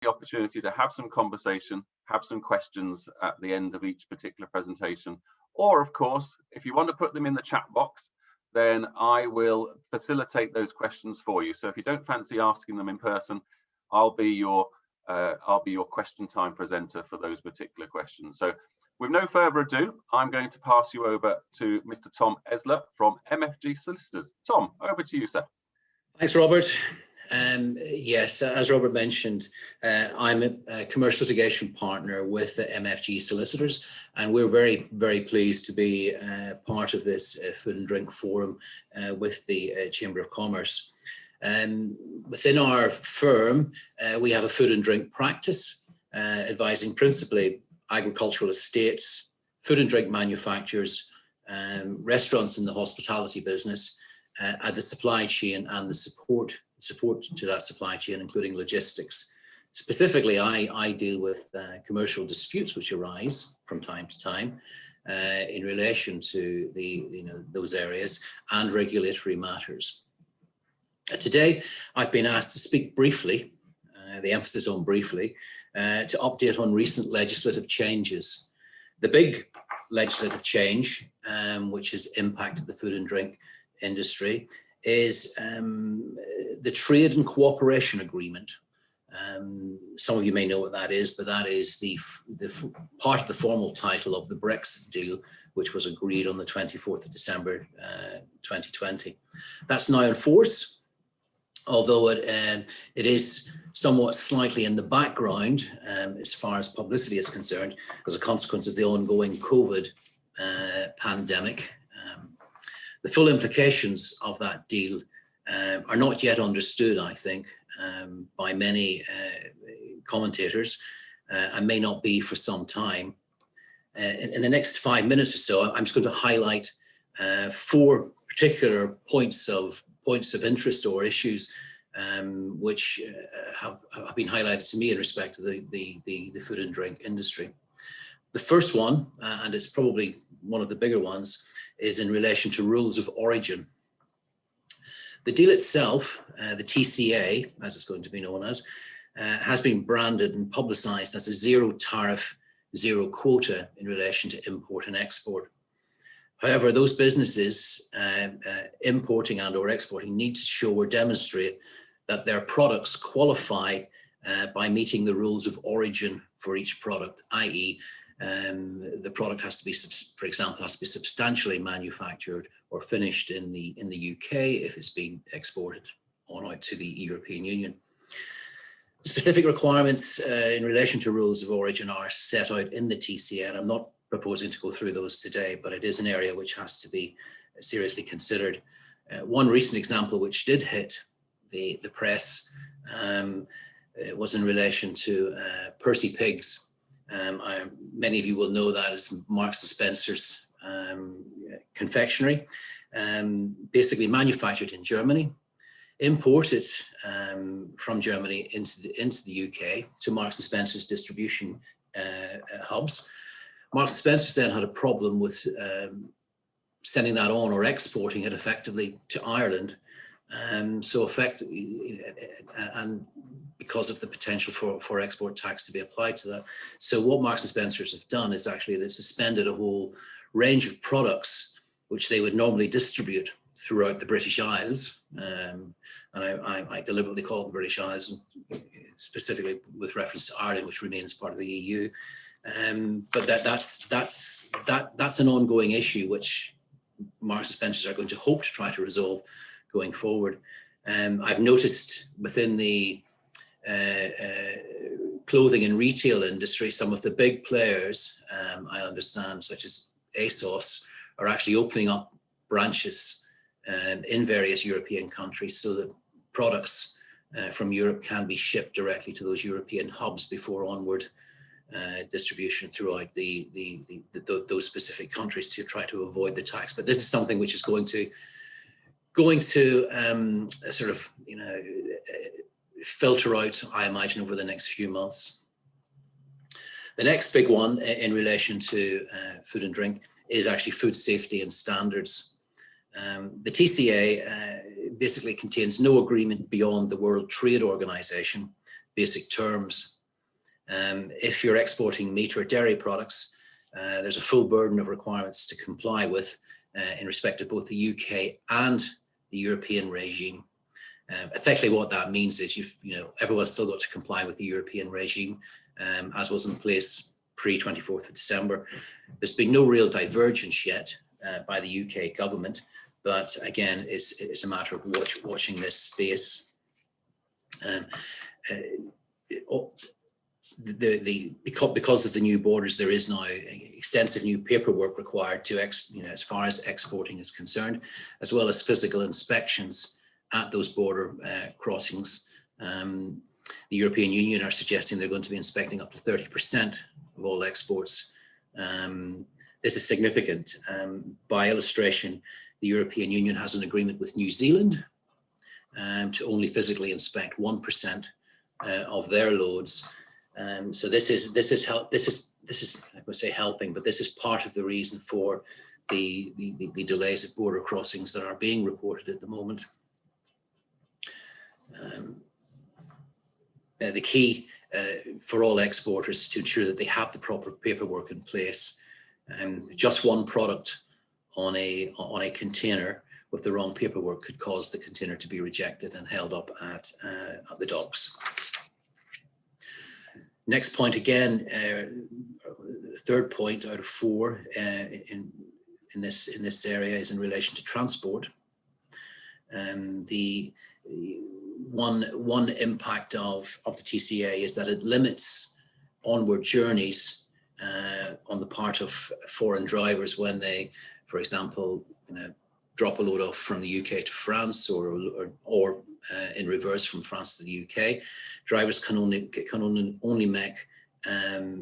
the opportunity to have some conversation, have some questions at the end of each particular presentation. Or of course, if you want to put them in the chat box, then I will facilitate those questions for you. So if you don't fancy asking them in person, I'll be your question time presenter for those particular questions. So with no further ado, I'm going to pass you over to Mr. Tom Esler from mfg Solicitors. Tom, over to you, sir. Thanks, Robert. Yes, as Robert mentioned, I'm a commercial litigation partner with the mfg Solicitors, and we're very, very pleased to be part of this food and drink forum with the Chamber of Commerce. Within our firm, we have a food and drink practice, advising principally agricultural estates, food and drink manufacturers, restaurants in the hospitality business, at the supply chain and the support to that supply chain, including logistics. Specifically, I deal with commercial disputes which arise from time to time in relation to those areas and regulatory matters. Today, I've been asked to speak briefly, the emphasis on briefly, to update on recent legislative changes. The big legislative change, which has impacted the food and drink industry, is the Trade and Cooperation Agreement. Some of you may know what that is, but that is the part of the formal title of the BRICS deal, which was agreed on the 24th of December 2020. That's now in force, although it is somewhat slightly in the background as far as publicity is concerned, as a consequence of the ongoing COVID pandemic. The full implications of that deal are not yet understood, I think, by many commentators, and may not be for some time. In the next 5 minutes or so, I'm just going to highlight 4 particular points of interest or issues which have been highlighted to me in respect to the food and drink industry. The first one, and it's probably one of the bigger ones, is in relation to rules of origin. The deal itself, the TCA, as it's going to be known as, has been branded and publicised as a zero tariff, zero quota in relation to import and export. However, those businesses importing and or exporting need to show or demonstrate that their products qualify by meeting the rules of origin for each product, i.e. the product has to be, for example, has to be substantially manufactured or finished in the UK if it's being exported on out to the European Union. Specific requirements in relation to rules of origin are set out in the TCA, and I'm not proposing to go through those today, but it is an area which has to be seriously considered. One recent example which did hit the press was in relation to Percy Pigs. Many of you will know that as Marks and Spencer's confectionery, basically manufactured in Germany, imported from Germany into the UK to Marks and Spencer's distribution hubs. Marks and Spencer's then had a problem with sending that on or exporting it effectively to Ireland. So effectively, and because of the potential for export tax to be applied to that. So what Marks and Spencer's have done is actually they've suspended a whole range of products which they would normally distribute throughout the British Isles. And I deliberately call it the British Isles, specifically with reference to Ireland, which remains part of the EU. But that's an ongoing issue which Marks and Spencer's are going to hope to try to resolve going forward. I've noticed within the clothing and retail industry, some of the big players, I understand, such as ASOS, are actually opening up branches in various European countries so that products from Europe can be shipped directly to those European hubs before onward distribution throughout those specific countries to try to avoid the tax. But this is something which is going to sort of, filter out, I imagine, over the next few months. The next big one in relation to food and drink is actually food safety and standards. The TCA basically contains no agreement beyond the World Trade Organization basic terms. If you're exporting meat or dairy products, there's a full burden of requirements to comply with in respect of both the UK and the European regime. Effectively, what that means is everyone's still got to comply with the European regime, as was in place pre-24th of December. There's been no real divergence yet by the UK government, but again, it's a matter of watching this space. Because of the new borders, there is now extensive new paperwork required to as far as exporting is concerned, as well as physical inspections at those border crossings. The European Union are suggesting they're going to be inspecting up to 30% of all exports. This is significant. By illustration, the European Union has an agreement with New Zealand to only physically inspect 1% of their loads. So this is I would say helping, but this is part of the reason for the delays at border crossings that are being reported at the moment. The key for all exporters is to ensure that they have the proper paperwork in place. Just one product on a container with the wrong paperwork could cause the container to be rejected and held up at the docks. Next point, again, third point out of 4 in this area is in relation to transport. The one impact of the TCA is that it limits onward journeys on the part of foreign drivers when they, for example, drop a load off from the UK to France, or in reverse from France to the UK. Drivers can only make a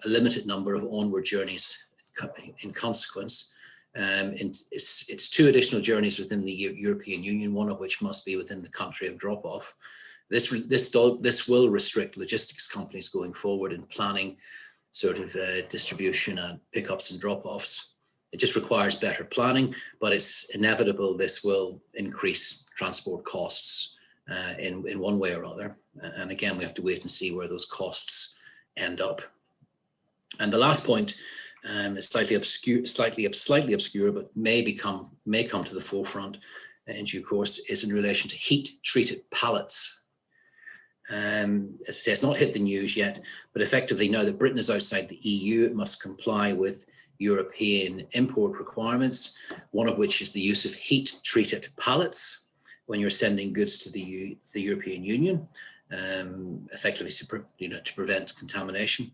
limited number of onward journeys in consequence. And it's 2 additional journeys within the European Union, one of which must be within the country of drop-off. This will restrict logistics companies going forward in planning sort of distribution and pickups and drop-offs. It just requires better planning, but it's inevitable this will increase transport costs in one way or other. And again, we have to wait and see where those costs end up. And the last point is slightly obscure, but may come to the forefront in due course, is in relation to heat-treated pallets. As I say, it's not hit the news yet, but effectively now that Britain is outside the EU, it must comply with European import requirements, one of which is the use of heat-treated pallets when you're sending goods to the European Union, effectively to prevent contamination.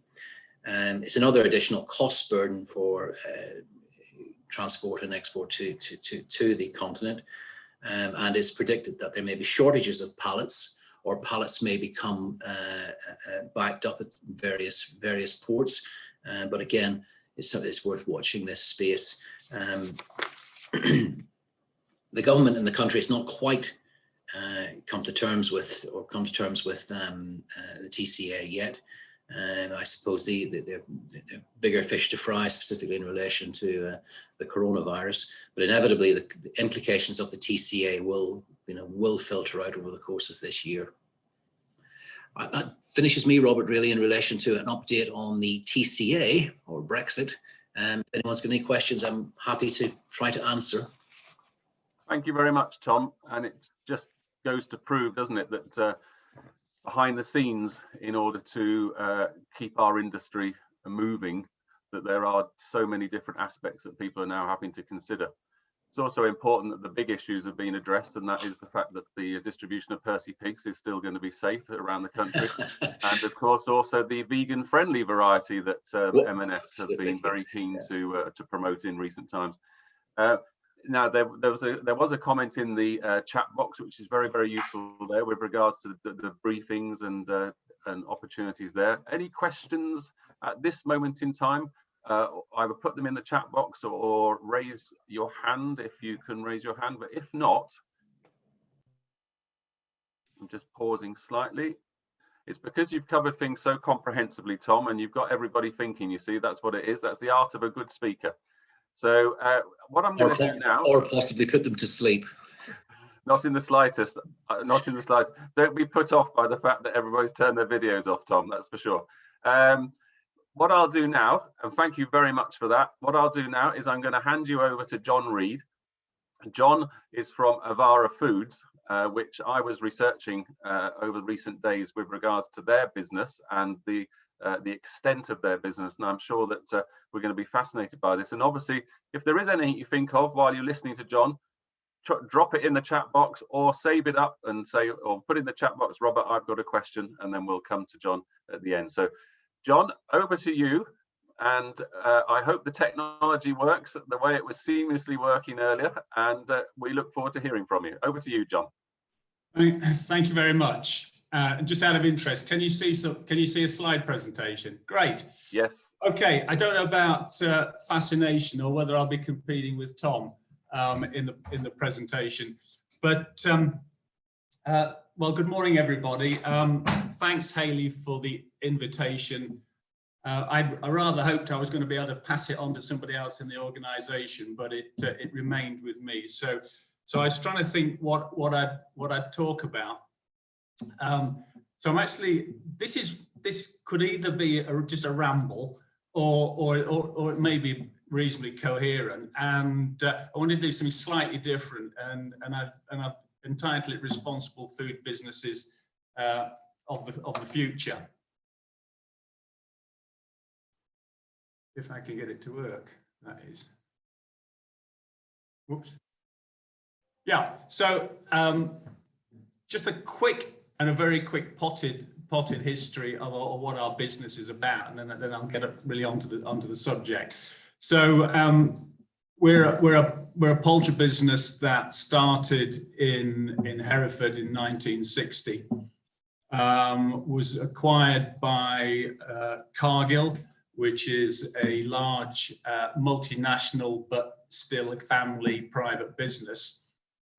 It's another additional cost burden for transport and export to the continent, and it's predicted that there may be shortages of pallets, or pallets may become backed up at various ports. But again, it's worth watching this space. The government in the country has not quite come to terms with the TCA yet. I suppose the bigger fish to fry, specifically in relation to the coronavirus, but inevitably the implications of the TCA will filter out over the course of this year. That finishes me, Robert, really in relation to an update on the TCA or Brexit. If anyone's got any questions, I'm happy to try to answer. Thank you very much, Tom. And it just goes to prove, doesn't it, that behind the scenes, in order to keep our industry moving, that there are so many different aspects that people are now having to consider. It's also important that the big issues have been addressed, and that is the fact that the distribution of Percy pigs is still going to be safe around the country. And of course, also the vegan-friendly variety that M&S have been very keen to promote in recent times. Now, there was a comment in the chat box, which is very, very useful there with regards to the briefings and opportunities there. Any questions at this moment in time? Either put them in the chat box or raise your hand if you can raise your hand. But if not, I'm just pausing slightly. It's because you've covered things so comprehensively, Tom, and you've got everybody thinking, you see, that's what it is. That's the art of a good speaker. So what I'm going to do now, or possibly put them to sleep. Not in the slightest. Not in the slightest. Don't be put off by the fact that everybody's turned their videos off, Tom. That's for sure. What I'll do now, and thank you very much for that. What I'll do now is I'm going to hand you over to John Reed. John is from Avara Foods, which I was researching over recent days with regards to their business and the extent of their business, and I'm sure that we're going to be fascinated by this. And obviously, if there is anything you think of while you're listening to John, drop it in the chat box or save it up and say, or put in the chat box, Robert, I've got a question, and then we'll come to John at the end. So John, over to you. And I hope the technology works the way it was seamlessly working earlier, and we look forward to hearing from you. Over to you, John. Thank you very much. Just out of interest, can you see a slide presentation? Great. Yes. Okay. I don't know about fascination or whether I'll be competing with Tom in the presentation, but well, good morning, everybody. Thanks, Hayley, for the invitation. I rather hoped I was going to be able to pass it on to somebody else in the organisation, but it remained with me. So I was trying to think what I'd talk about. So I'm actually, this could either be just a ramble or it may be reasonably coherent, and I want to do something slightly different, and I've entitled it "Responsible Food Businesses of the Future." If I can get it to work, that is. Whoops. Yeah, so just a quick and a very quick potted history of what our business is about, and then I'll get really onto the subject. So we're a poultry business that started in Hereford in 1960. Was acquired by Cargill, which is a large multinational but still a family private business,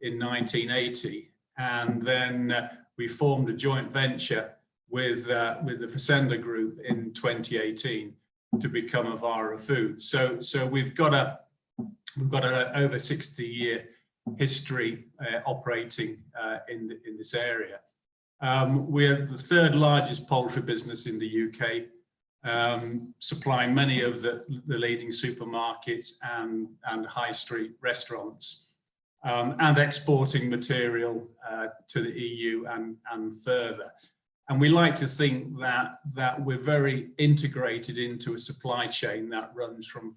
in 1980, and then we formed a joint venture with the Fessenda Group in 2018 to become Avara Foods. So we've got an over 60-year history operating in this area. We're the third largest poultry business in the UK. Supplying many of the leading supermarkets and high street restaurants, and exporting material to the EU and further. And we like to think that we're very integrated into a supply chain that runs from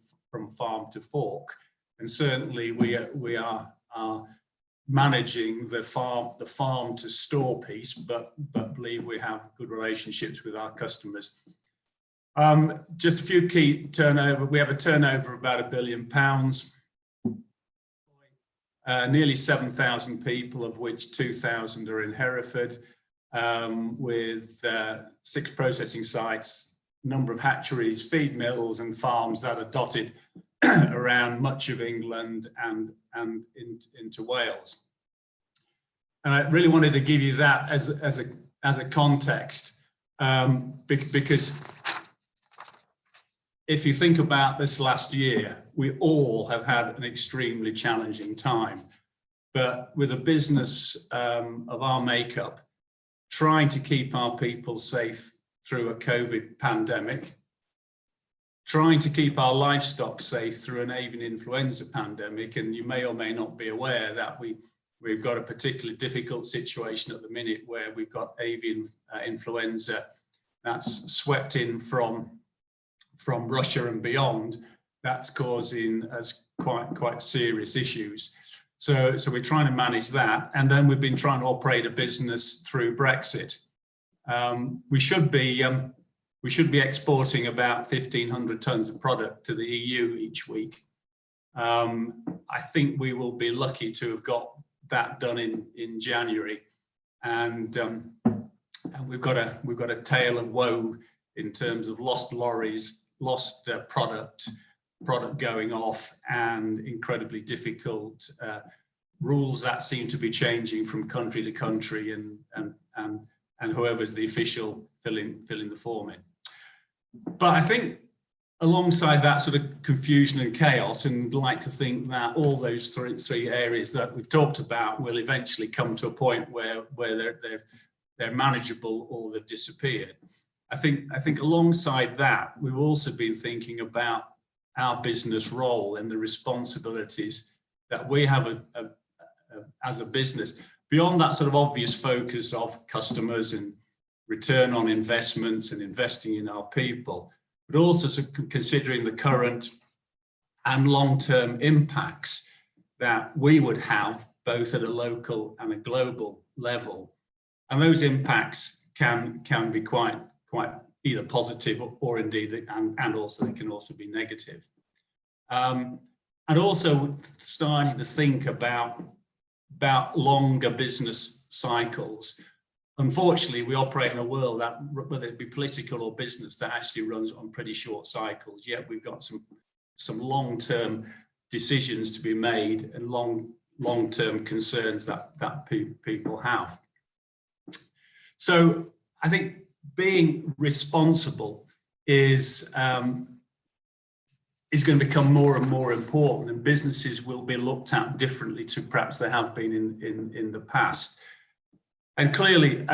farm to fork. And certainly we are managing the farm to store piece, but believe we have good relationships with our customers. Just a few key turnover. We have a turnover of about £1 billion, nearly 7,000 people, of which 2,000 are in Hereford, with 6 processing sites, number of hatcheries, feed mills and farms that are dotted around much of England and into Wales. And I really wanted to give you that as a context, because if you think about this last year, we all have had an extremely challenging time. But with a business of our makeup, trying to keep our people safe through a COVID pandemic, trying to keep our livestock safe through an avian influenza pandemic, and you may or may not be aware that we've got a particularly difficult situation at the minute where we've got avian influenza that's swept in from Russia and beyond. That's causing us quite serious issues. So we're trying to manage that, and then we've been trying to operate a business through Brexit. We should be exporting about 1,500 tons of product to the EU each week. I think we will be lucky to have got that done in January, and we've got a tale of woe in terms of lost lorries, lost product going off, and incredibly difficult rules that seem to be changing from country to country, and whoever's the official filling the form in. But I think alongside that sort of confusion and chaos, and like to think that all those three areas that we've talked about will eventually come to a point where they're manageable or they've disappeared. I think alongside that, we've also been thinking about our business role and the responsibilities that we have as a business, beyond that sort of obvious focus of customers and return on investments and investing in our people, but also considering the current and long-term impacts that we would have both at a local and a global level. And those impacts can be quite either positive or indeed, and also they can also be negative. And also starting to think about longer business cycles. Unfortunately, we operate in a world that, whether it be political or business, that actually runs on pretty short cycles. Yet we've got some long-term decisions to be made and long-term concerns that people have. So I think being responsible is going to become more and more important, and businesses will be looked at differently to perhaps they have been in the past. And clearly,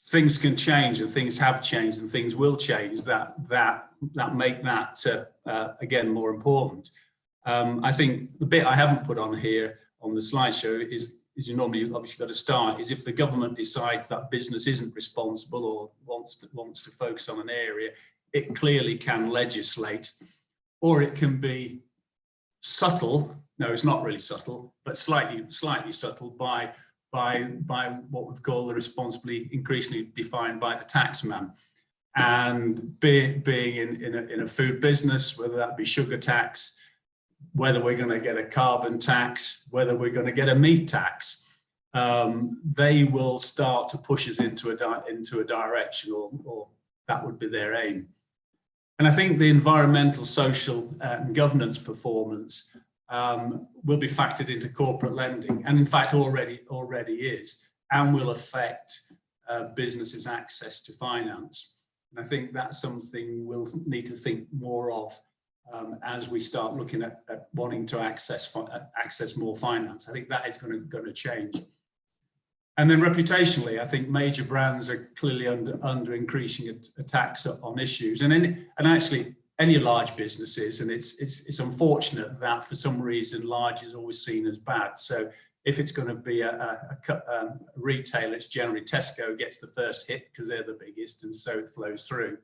things can change, and things have changed, and things will change that make that again more important. I think the bit I haven't put on here on the slideshow is you normally obviously got to start is if the government decides that business isn't responsible or wants to focus on an area, it clearly can legislate, or it can be subtle. No, it's not really subtle, but slightly subtle by what we've called the responsibly increasingly defined by the taxman. And being in a food business, whether that be sugar tax, whether we're going to get a carbon tax, whether we're going to get a meat tax, they will start to push us into a direction, or that would be their aim. And I think the environmental, social, and governance performance will be factored into corporate lending, and in fact already is, and will affect businesses' access to finance. And I think that's something we'll need to think more of as we start looking at wanting to access more finance. I think that is going to change. And then reputationally, I think major brands are clearly under increasing attacks on issues, and actually any large businesses. And it's unfortunate that for some reason large is always seen as bad. So if it's going to be a retailer, it's generally Tesco gets the first hit because they're the biggest, and so it flows through.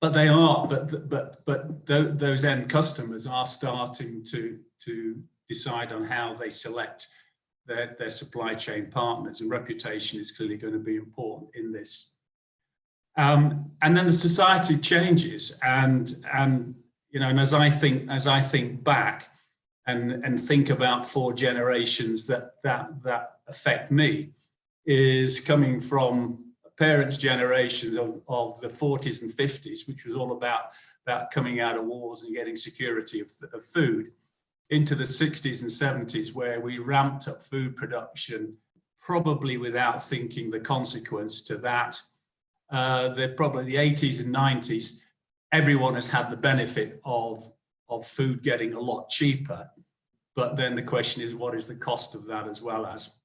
But they are, but those end customers are starting to decide on how they select their supply chain partners, and reputation is clearly going to be important in this. And then the society changes, and you know, and as I think back and think about 4 generations that affect me, is coming from parents' generations of the 40s and 50s, which was all about coming out of wars and getting security of food, into the 60s and 70s, where we ramped up food production, probably without thinking the consequence to that. Probably the 80s and 90s, everyone has had the benefit of food getting a lot cheaper. But then the question is, what is the cost of that as well as?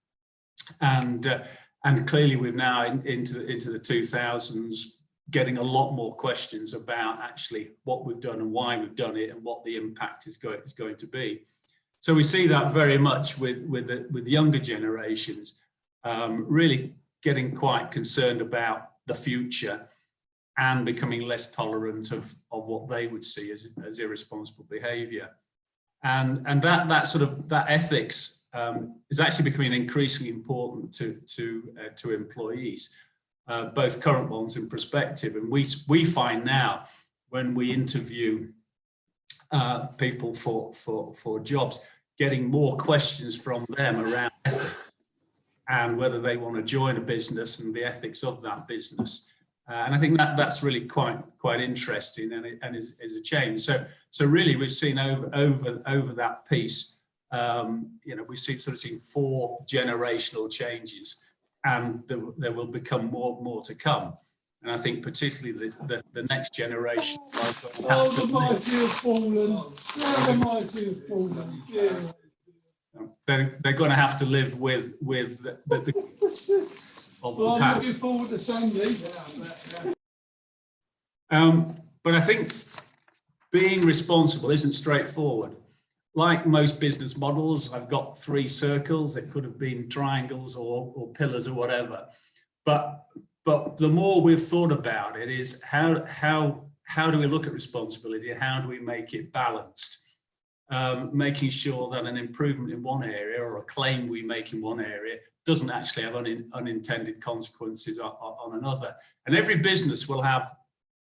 And clearly we've now into the 2000s getting a lot more questions about actually what we've done and why we've done it and what the impact is going to be. So we see that very much with younger generations really getting quite concerned about the future and becoming less tolerant of what they would see as irresponsible behaviour. And that ethics is actually becoming increasingly important to employees, both current ones and prospective. And we find now when we interview people for jobs, getting more questions from them around ethics and whether they want to join a business and the ethics of that business. And I think that's really quite interesting, and is a change. So really we've seen over that piece, we've seen 4 generational changes, and there will become more to come. And I think particularly the next generation. Oh, the mighty have fallen. Yeah, the mighty have fallen. Yeah. They're going to have to live with the well, I'm looking forward to Sunday. But I think being responsible isn't straightforward. Like most business models, I've got 3 circles. It could have been triangles or pillars or whatever. But the more we've thought about it is how do we look at responsibility? How do we make it balanced? Making sure that an improvement in one area or a claim we make in one area doesn't actually have unintended consequences on another. And every business will have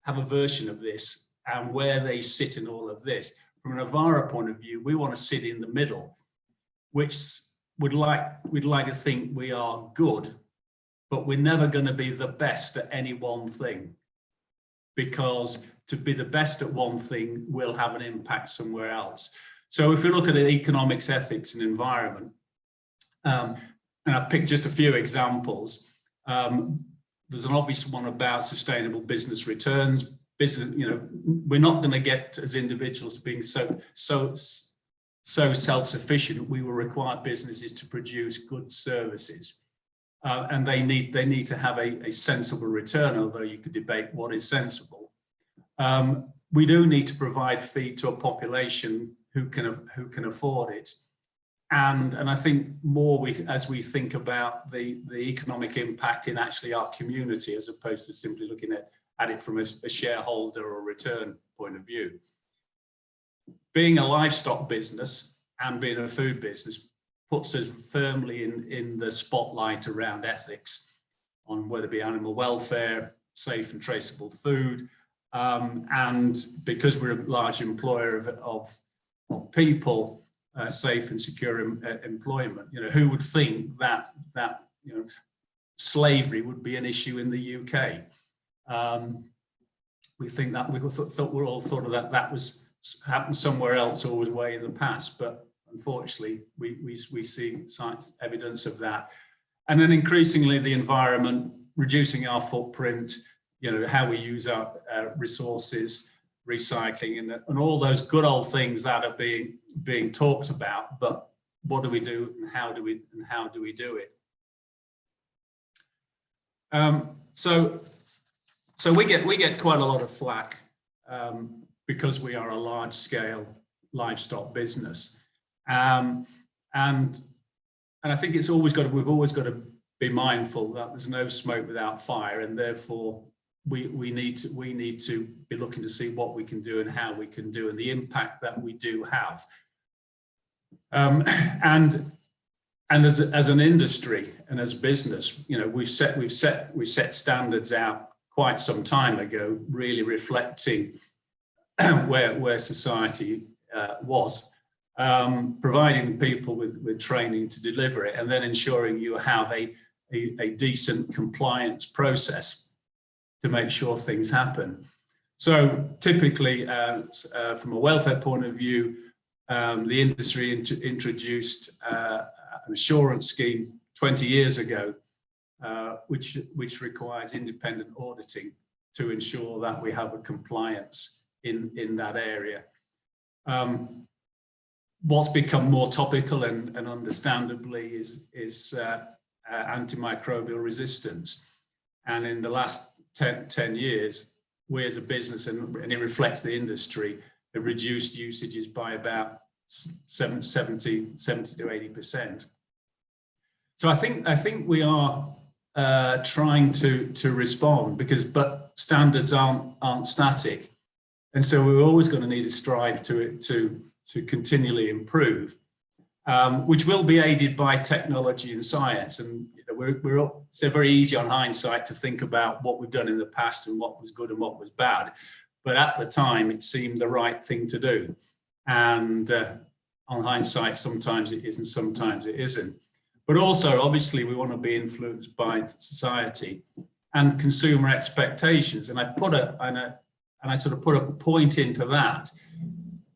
a version of this and where they sit in all of this. From an Avara point of view, we want to sit in the middle, which we'd like to think we are good, but we're never going to be the best at any one thing, because to be the best at one thing will have an impact somewhere else. So if we look at economics, ethics, and environment, and I've picked just a few examples. There's an obvious one about sustainable business returns. We're not going to get as individuals to being so self-sufficient. We will require businesses to produce good services, and they need to have a sensible return. Although you could debate what is sensible. We do need to provide feed to a population who can afford it. And I think more as we think about the economic impact in actually our community, as opposed to simply looking at it from a shareholder or return point of view. Being a livestock business and being a food business puts us firmly in the spotlight around ethics, on whether it be animal welfare, safe and traceable food, and because we're a large employer of people, safe and secure employment. Who would think that slavery would be an issue in the UK? We think that we all thought of that was happened somewhere else or was way in the past, but unfortunately we see science evidence of that. And then increasingly the environment, reducing our footprint, how we use our resources, recycling, and all those good old things that are being talked about. But what do we do, and how do we do it? So we get quite a lot of flack because we are a large scale livestock business, and I think we've always got to be mindful that there's no smoke without fire, and therefore we need to be looking to see what we can do and how we can do and the impact that we do have. And as an industry and as a business, we've set standards out quite some time ago, really reflecting where society was, providing people with training to deliver it, and then ensuring you have a decent compliance process to make sure things happen. So typically, from a welfare point of view, the industry introduced an assurance scheme 20 years ago, which requires independent auditing to ensure that we have a compliance in that area. What's become more topical and understandably is antimicrobial resistance. And in the last 10 years, we as a business, and it reflects the industry, have reduced usages by about 70 to 80%. So I think we are trying to respond, but standards aren't static, and so we're always going to need to strive to continually improve, which will be aided by technology and science. And it's very easy on hindsight to think about what we've done in the past and what was good and what was bad, but at the time it seemed the right thing to do. And on hindsight, sometimes it is and sometimes it isn't. But also, obviously, we want to be influenced by society and consumer expectations. And I put a point into that.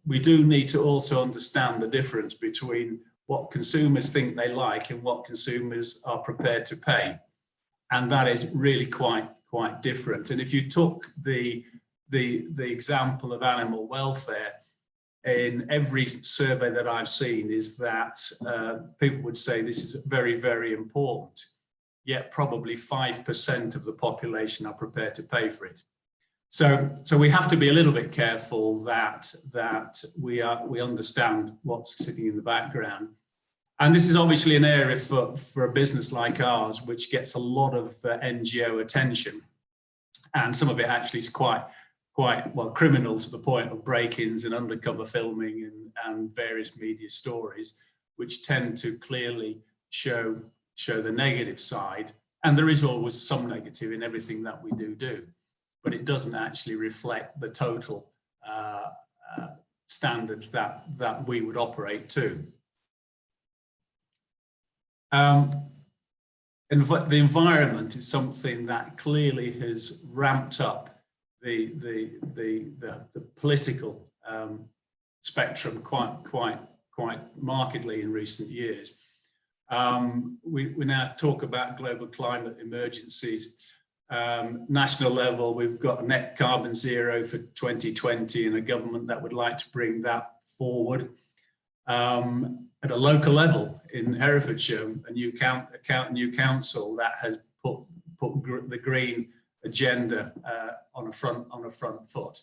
We do need to also understand the difference between what consumers think they like and what consumers are prepared to pay. And that is really quite quite different. And if you took the example of animal welfare, in every survey that I've seen, is that people would say this is very, very important, yet probably 5% of the population are prepared to pay for it. So we have to be a little bit careful that we understand what's sitting in the background. And this is obviously an area for a business like ours, which gets a lot of NGO attention. And some of it actually is quite well criminal, to the point of break-ins and undercover filming and various media stories, which tend to clearly show the negative side. And there is always some negative in everything that we do, but it doesn't actually reflect the total standards that we would operate to. And the environment is something that clearly has ramped up the political spectrum quite markedly in recent years. We now talk about global climate emergencies. National level, we've got a net carbon zero for 2020 and a government that would like to bring that forward. At a local level in Herefordshire, a new council that has put the green agenda on a front foot,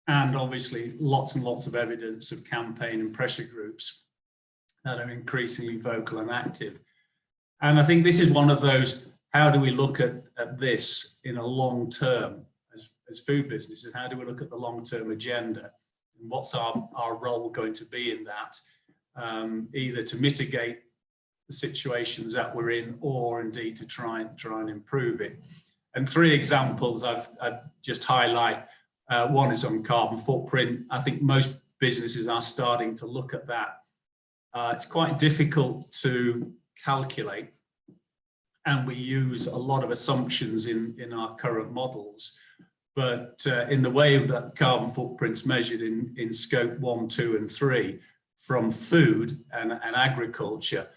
and obviously lots and lots of evidence of campaign and pressure groups that are increasingly vocal and active. And I think this is one of those, how do we look at this in a long term as food businesses? How do we look at the long-term agenda, and what's our role going to be in that, either to mitigate the situations that we're in, or indeed to try and improve it. And three examples I'd just highlight. One is on carbon footprint. I think most businesses are starting to look at that. It's quite difficult to calculate, and we use a lot of assumptions in our current models. But in the way that carbon footprint's measured in scope 1, 2, and 3 from food and agriculture,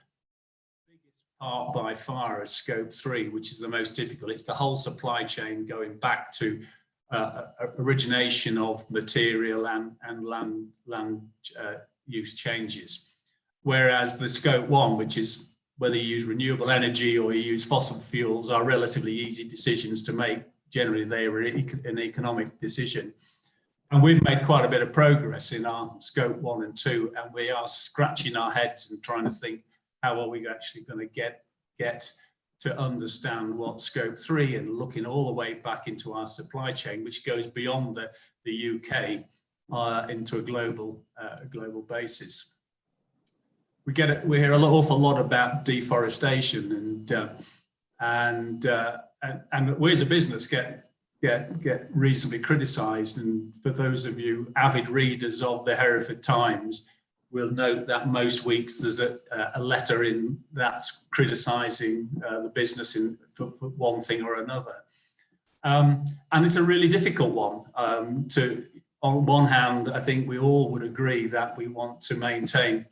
part by far is scope 3, which is the most difficult. It's the whole supply chain going back to origination of material and land use changes. Whereas the scope 1, which is whether you use renewable energy or you use fossil fuels, are relatively easy decisions to make. Generally, they are an economic decision. And we've made quite a bit of progress in our scope 1 and 2, and we are scratching our heads and trying to think, how are we actually going to get to understand what scope 3, and looking all the way back into our supply chain, which goes beyond the UK into a global basis. We hear an awful lot about deforestation, and we as a business get reasonably criticised. And for those of you avid readers of the Hereford Times, we'll note that most weeks there's a letter in that's criticising the business for one thing or another. And it's a really difficult one. On one hand, I think we all would agree that we want to maintain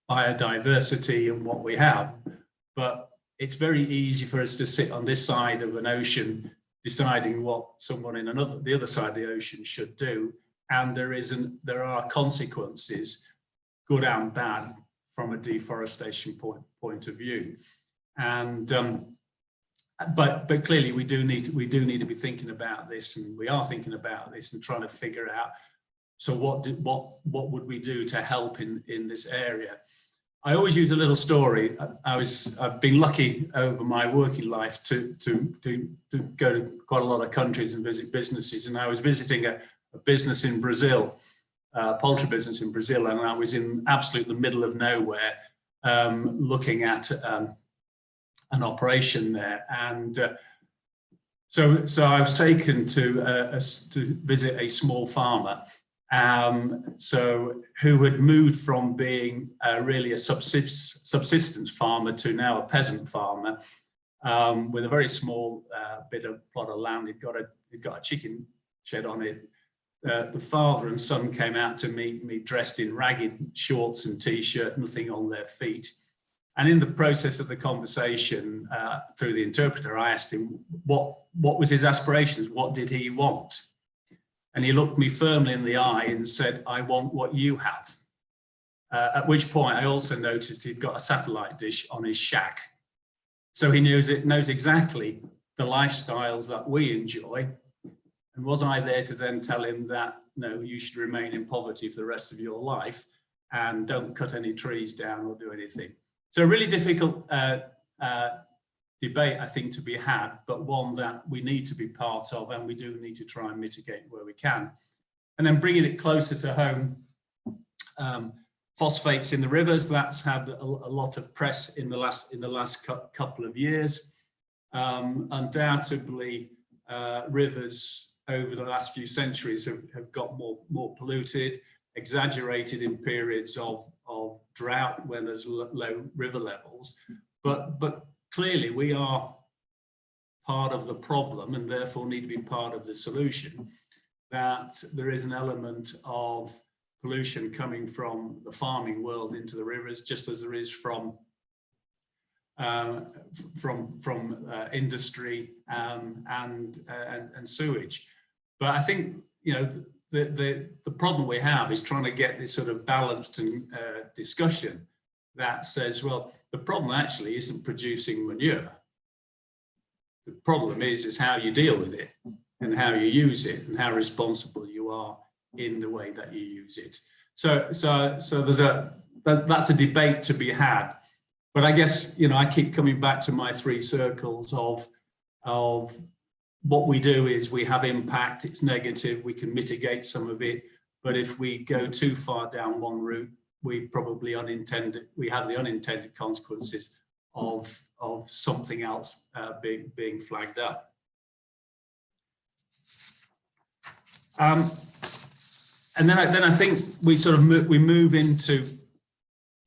biodiversity and what we have, but it's very easy for us to sit on this side of an ocean deciding what someone in the other side of the ocean should do. And there are consequences, good and bad, from a deforestation point of view. And but clearly we do need to be thinking about this, and we are thinking about this and trying to figure out, so what would we do to help in this area? I always use a little story. I've been lucky over my working life to go to quite a lot of countries and visit businesses, and I was visiting a business in Brazil, a poultry business in Brazil, and I was in absolutely the middle of nowhere, looking at an operation there, and so I was taken to visit a small farmer, who had moved from being really a subsistence farmer to now a peasant farmer, with a very small plot of land. He'd got a chicken shed on it. The father and son came out to meet me dressed in ragged shorts and t-shirt, nothing on their feet. And in the process of the conversation through the interpreter, I asked him what was his aspirations, what did he want? And he looked me firmly in the eye and said, I want what you have. At which point I also noticed he'd got a satellite dish on his shack. So he knows exactly the lifestyles that we enjoy. And was I there to then tell him that, no, you should remain in poverty for the rest of your life and don't cut any trees down or do anything? So a really difficult debate, I think, to be had, but one that we need to be part of, and we do need to try and mitigate where we can. And then bringing it closer to home, phosphates in the rivers, that's had a lot of press in the last couple of years. Undoubtedly, rivers over the last few centuries have got more polluted, exaggerated in periods of drought when there's low river levels, but clearly we are part of the problem and therefore need to be part of the solution. That there is an element of pollution coming from the farming world into the rivers, just as there is from industry and sewage. But I think, you know, the problem we have is trying to get this sort of balanced discussion that says, well, the problem actually isn't producing manure. The problem is how you deal with it and how you use it and how responsible you are in the way that you use it. So there's that's a debate to be had. But I guess, you know, I keep coming back to my three circles of what we do is we have impact, it's negative, we can mitigate some of it. But if we go too far down one route, we probably have the unintended consequences of something else being flagged up. And then I think we sort of move into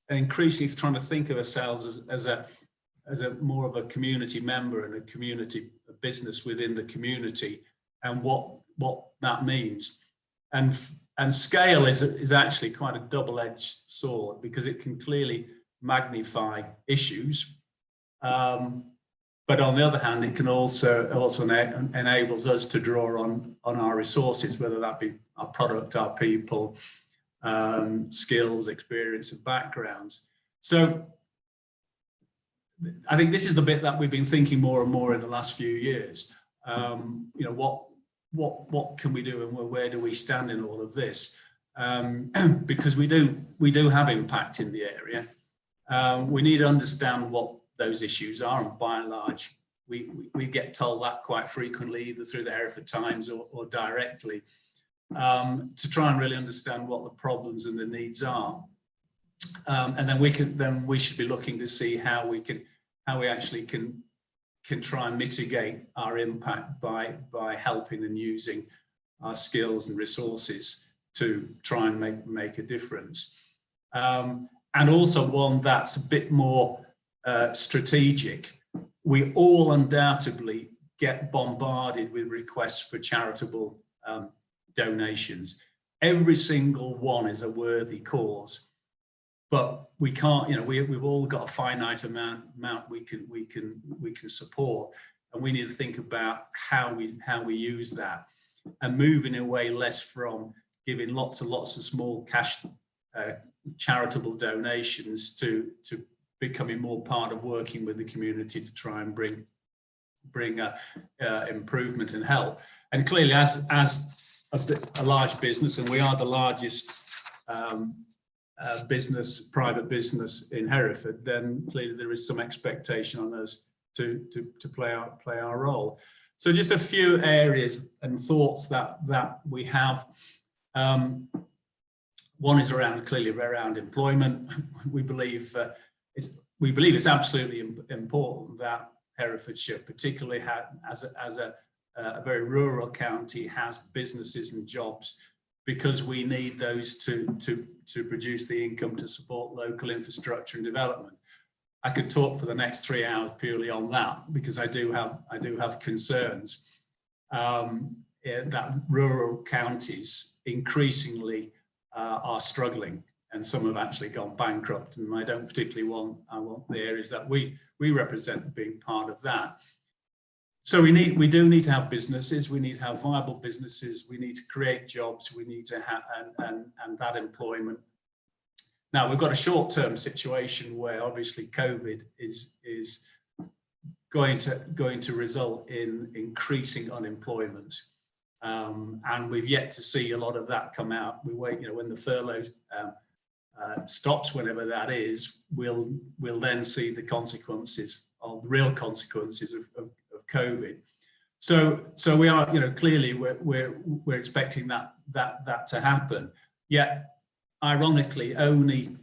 increasingly trying to think of ourselves as a more of a community member and a business within the community, and what that means. And scale is actually quite a double-edged sword, because it can clearly magnify issues, but on the other hand, it can also enables us to draw on our resources, whether that be our product, our people, skills, experience, and backgrounds. So I think this is the bit that we've been thinking more and more in the last few years. You know, what can we do, and where do we stand in all of this? Because we do have impact in the area. We need to understand what those issues are, and by and large, we get told that quite frequently, either through the Hereford Times or directly, to try and really understand what the problems and the needs are. And then we should be looking to see how we actually can try and mitigate our impact by helping and using our skills and resources to try and make a difference. And also one that's a bit more strategic. We all undoubtedly get bombarded with requests for charitable donations. Every single one is a worthy cause, but we can't, you know, we've all got a finite amount we can support, and we need to think about how we use that, and moving away less from giving lots and lots of small cash charitable donations to becoming more part of working with the community to try and bring improvement and help. And clearly, as a large business, and we are the largest private business in Hereford, then clearly there is some expectation on us to play our role. So just a few areas and thoughts that we have. One is clearly around employment. We believe it's absolutely important that Herefordshire, particularly as a very rural county, has businesses and jobs, because we need those to produce the income to support local infrastructure and development. I could talk for the next 3 hours purely on that, because I do have concerns that rural counties increasingly are struggling, and some have actually gone bankrupt. And I don't particularly want the areas that we represent being part of that. So we do need to have businesses. We need to have viable businesses. We need to create jobs. We need to have and that employment. Now we've got a short-term situation where obviously COVID is going to result in increasing unemployment, and we've yet to see a lot of that come out. We wait, when the furlough stops, whenever that is, we'll then see the consequences of the real consequences of COVID. So we are, clearly we're expecting that to happen. Yet, ironically, only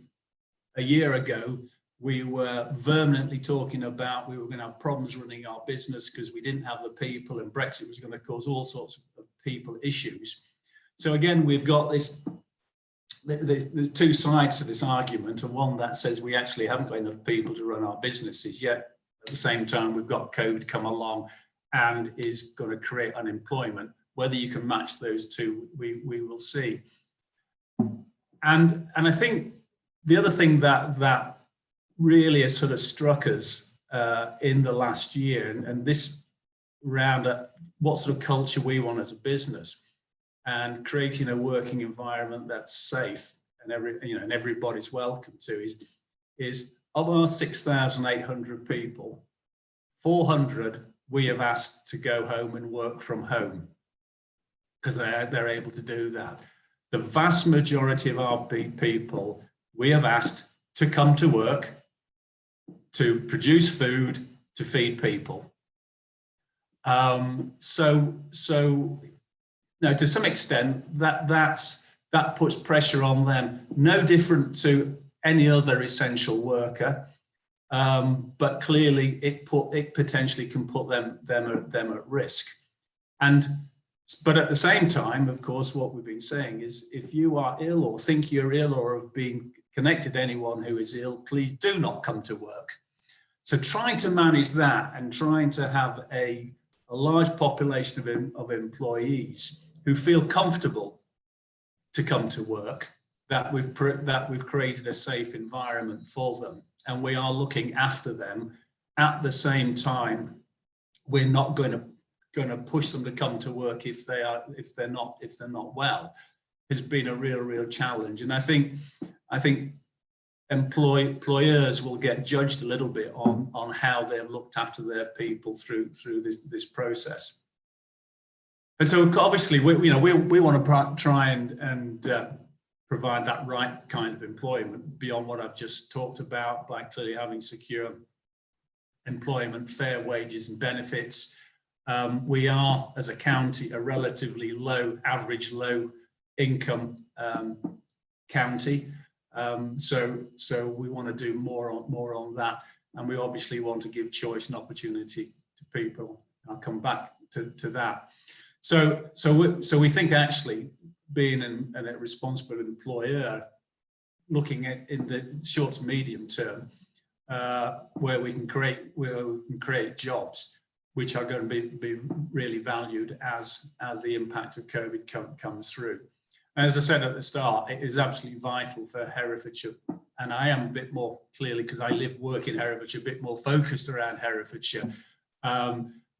a year ago, we were vehemently talking about we were going to have problems running our business because we didn't have the people, and Brexit was going to cause all sorts of people issues. So again, we've got there's two sides to this argument, and one that says we actually haven't got enough people to run our businesses, yet at the same time we've got COVID come along and is going to create unemployment. Whether you can match those two, we will see. And I think the other thing that really has sort of struck us in the last year, and this round at what sort of culture we want as a business, and creating a working environment that's safe and everybody's welcome to, is of our 6,800 people, 400 we have asked to go home and work from home because they're able to do that. The vast majority of our people we have asked to come to work, to produce food, to feed people. So to some extent, that puts pressure on them, no different to any other essential worker, but clearly it potentially can put them at risk. But at the same time, of course, what we've been saying is, if you are ill or think you're ill or have been connected to anyone who is ill, please do not come to work. So trying to manage that and trying to have a large population of employees who feel comfortable to come to work, that we've created a safe environment for them, and we are looking after them. At the same time, we're not going to push them to come to work if they're not well. It's been a real challenge, and I think employers will get judged a little bit on how they've looked after their people through this process. And so obviously we want to try and provide that right kind of employment beyond what I've just talked about, by clearly having secure employment, fair wages and benefits. We are, as a county, a relatively average low income county. So we want to do more on that, and we obviously want to give choice and opportunity to people. I'll come back to that. So we think actually being a responsible employer, looking at in the short to medium term, where we can create jobs which are going to be really valued as the impact of COVID comes through. As I said at the start, it is absolutely vital for Herefordshire, and I am a bit more, clearly, because I work in Herefordshire, a bit more focused around Herefordshire,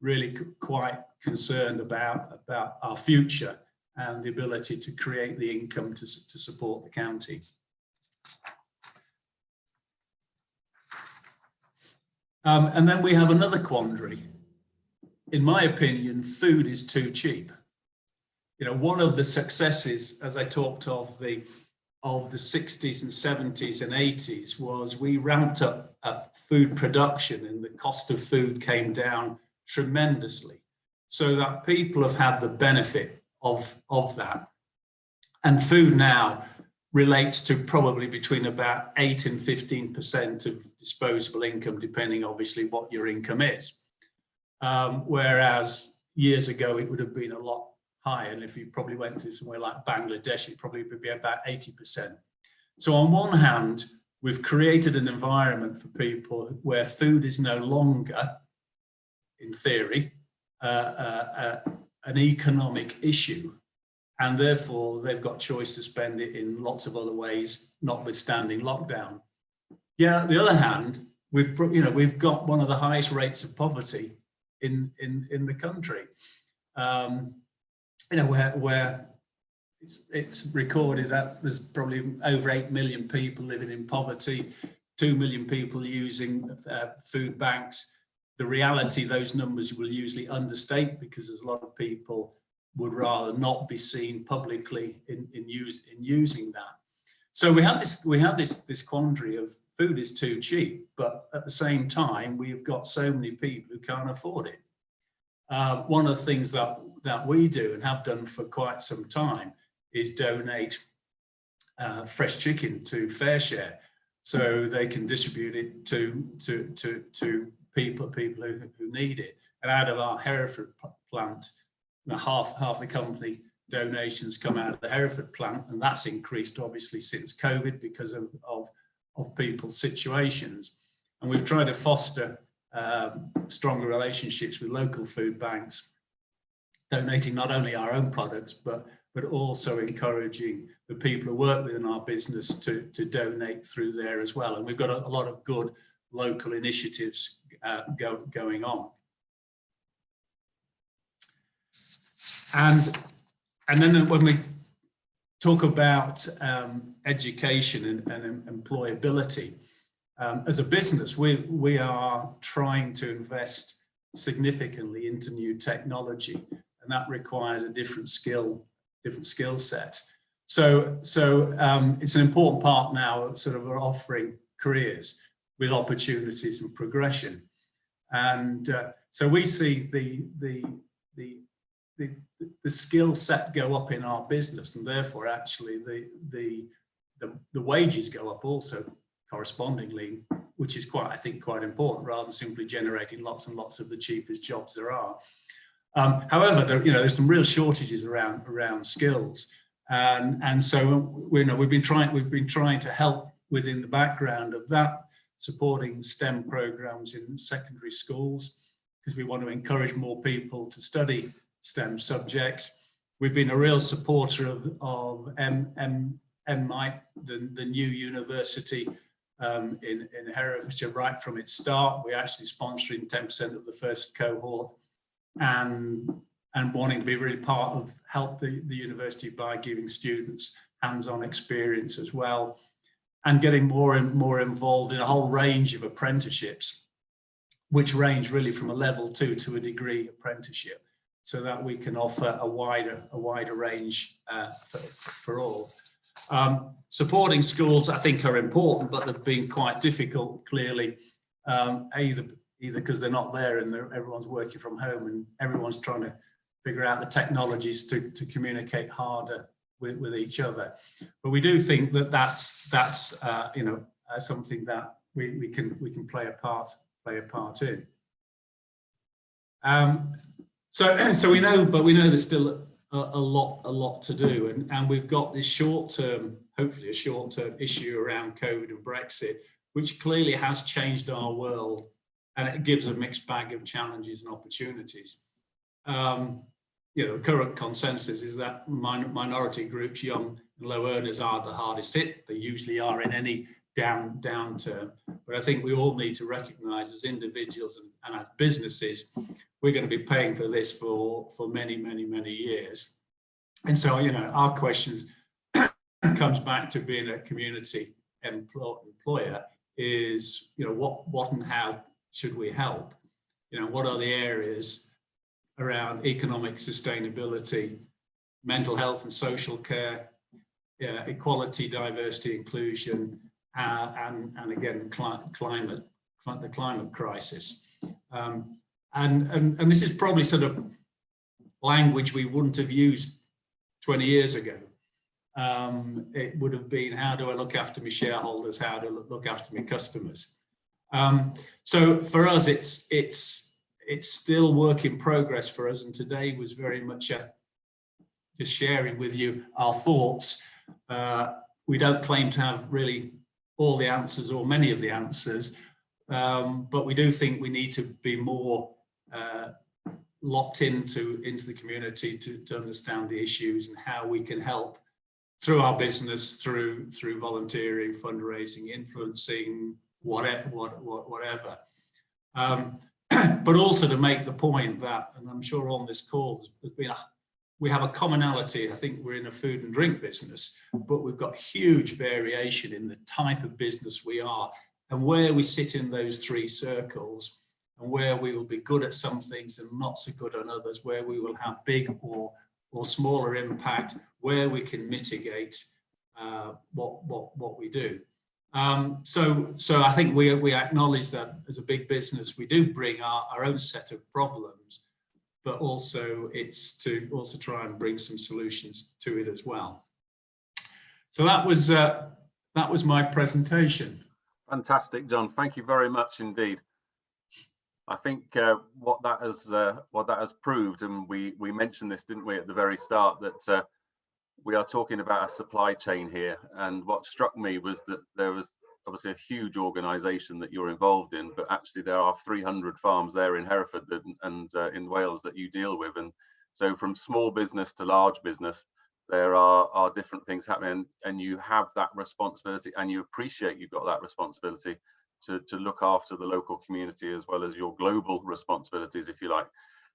really quite concerned about our future and the ability to create the income to support the county. And then we have another quandary. In my opinion, food is too cheap. One of the successes, as I talked of the 60s and 70s and 80s, was we ramped up food production, and the cost of food came down tremendously, so that people have had the benefit of that. And food now relates to probably between about 8 and 15% of disposable income, depending obviously what your income is. Whereas years ago it would have been a lot higher, and if you probably went to somewhere like Bangladesh, it probably would be about 80%. So on one hand, we've created an environment for people where food is no longer, in theory, an economic issue, and therefore they've got choice to spend it in lots of other ways, notwithstanding lockdown. Yeah, on the other hand, we've got one of the highest rates of poverty in the country. Where it's recorded that there's probably over 8 million people living in poverty, 2 million people using food banks. The reality, those numbers will usually understate, because there's a lot of people would rather not be seen publicly in using that. So we have this quandary of food is too cheap, but at the same time, we've got so many people who can't afford it. One of the things that we do and have done for quite some time is donate fresh chicken to Herefordshire, so they can distribute it to people who need it. And out of our Hereford plant, half the company donations come out of the Hereford plant, and that's increased obviously since COVID because of people's situations. And we've tried to foster stronger relationships with local food banks, donating not only our own products, but also encouraging the people who work within our business to donate through there as well. And we've got a lot of good local initiatives going on. And then when we talk about education and employability, as a business, we are trying to invest significantly into new technology, and that requires a different skill set. So it's an important part now of sort of offering careers with opportunities and progression. And so we see the skill set go up in our business, and therefore actually the wages go up also correspondingly, which is I think quite important, rather than simply generating lots and lots of the cheapest jobs there are. However, there's some real shortages around skills, and so we've been trying to help within the background of that, supporting STEM programs in secondary schools, because we want to encourage more people to study STEM subjects. We've been a real supporter of MMIT, the new university in Herefordshire, right from its start. We're actually sponsoring 10% of the first cohort, and wanting to be really part of help the university by giving students hands-on experience as well, and getting more and more involved in a whole range of apprenticeships, which range really from a level 2 to a degree apprenticeship, so that we can offer a wider range for all. Supporting schools, I think, are important, but they've been quite difficult, clearly, either because they're not there and everyone's working from home and everyone's trying to figure out the technologies to communicate harder with each other. But we do think that that's something that we can play a part in. So we know there's still a lot to do, and we've got this hopefully a short-term issue around COVID and Brexit, which clearly has changed our world, and it gives a mixed bag of challenges and opportunities. The current consensus is that minority groups, young and low earners, are the hardest hit. They usually are in any downturn. But I think we all need to recognise, as individuals and as businesses, we're going to be paying for this for many years. And so, our questions comes back to being a community employer is, what and how should we help? What are the areas around economic sustainability, mental health and social care, equality, diversity, inclusion, and again, the climate crisis. And this is probably sort of language we wouldn't have used 20 years ago. It would have been, how do I look after my shareholders? How do I look after my customers? So for us, it's still work in progress for us. And today was very much just sharing with you our thoughts. We don't claim to have really all the answers or many of the answers, but we do think we need to be more locked into the community to understand the issues and how we can help through our business, through volunteering, fundraising, influencing, whatever. But also to make the point that, and I'm sure on this call we have a commonality. I think we're in a food and drink business, but we've got huge variation in the type of business we are and where we sit in those three circles, and where we will be good at some things and not so good on others, where we will have big or smaller impact, where we can mitigate what we do. So I think we acknowledge that as a big business, we do bring our own set of problems, but also it's to also try and bring some solutions to it as well. So that was my presentation. Fantastic, John. Thank you very much indeed. I think what that has proved, and we mentioned this, didn't we, at the very start, that we are talking about a supply chain here. And what struck me was that there was obviously a huge organisation that you're involved in, but actually there are 300 farms there in Hereford and in Wales that you deal with. And so from small business to large business, there are different things happening, and you have that responsibility, and you appreciate you've got that responsibility to look after the local community as well as your global responsibilities, if you like.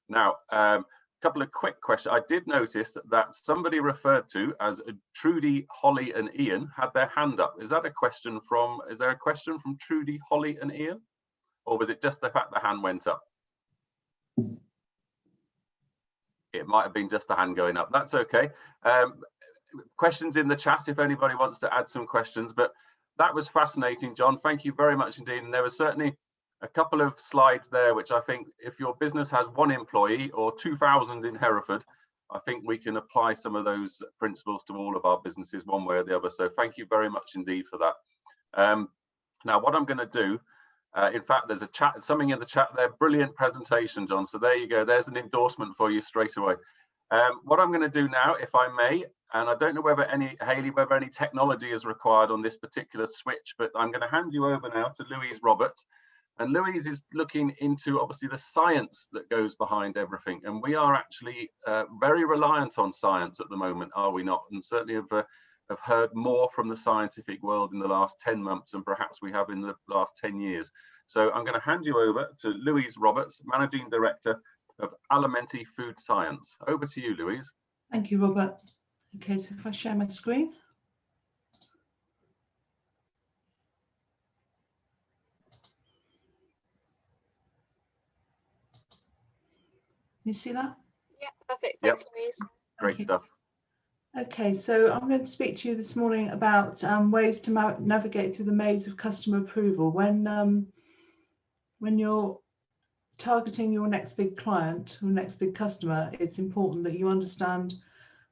Now, a couple of quick questions. I did notice that somebody referred to as Trudy, Holly and Ian had their hand up. Is there a question from Trudy, Holly and Ian? Or was it just the fact the hand went up? It might have been just the hand going up. That's okay. Questions in the chat if anybody wants to add some questions, but that was fascinating, John. Thank you very much indeed. And there was certainly a couple of slides there, which I think if your business has 1 employee or 2,000 in Hereford, I think we can apply some of those principles to all of our businesses one way or the other. So thank you very much indeed for that. Now, what I'm going to do, in fact, there's something in the chat there. Brilliant presentation, John. So there you go. There's an endorsement for you straight away. What I'm going to do now, if I may, and I don't know whether whether any technology is required on this particular switch, but I'm going to hand you over now to Louise Roberts. And Louise is looking into obviously the science that goes behind everything. And we are actually very reliant on science at the moment, are we not? And certainly have heard more from the scientific world in the last 10 months than perhaps we have in the last 10 years. So I'm going to hand you over to Louise Roberts, Managing Director of Alimenti Food Science. Over to you, Louise. Thank you, Robert. Okay, so if I share my screen. You see that? Yeah, perfect. Thanks, Louise. Great stuff. Okay, so I'm going to speak to you this morning about ways to navigate through the maze of customer approval. When you're targeting your next big client or next big customer, it's important that you understand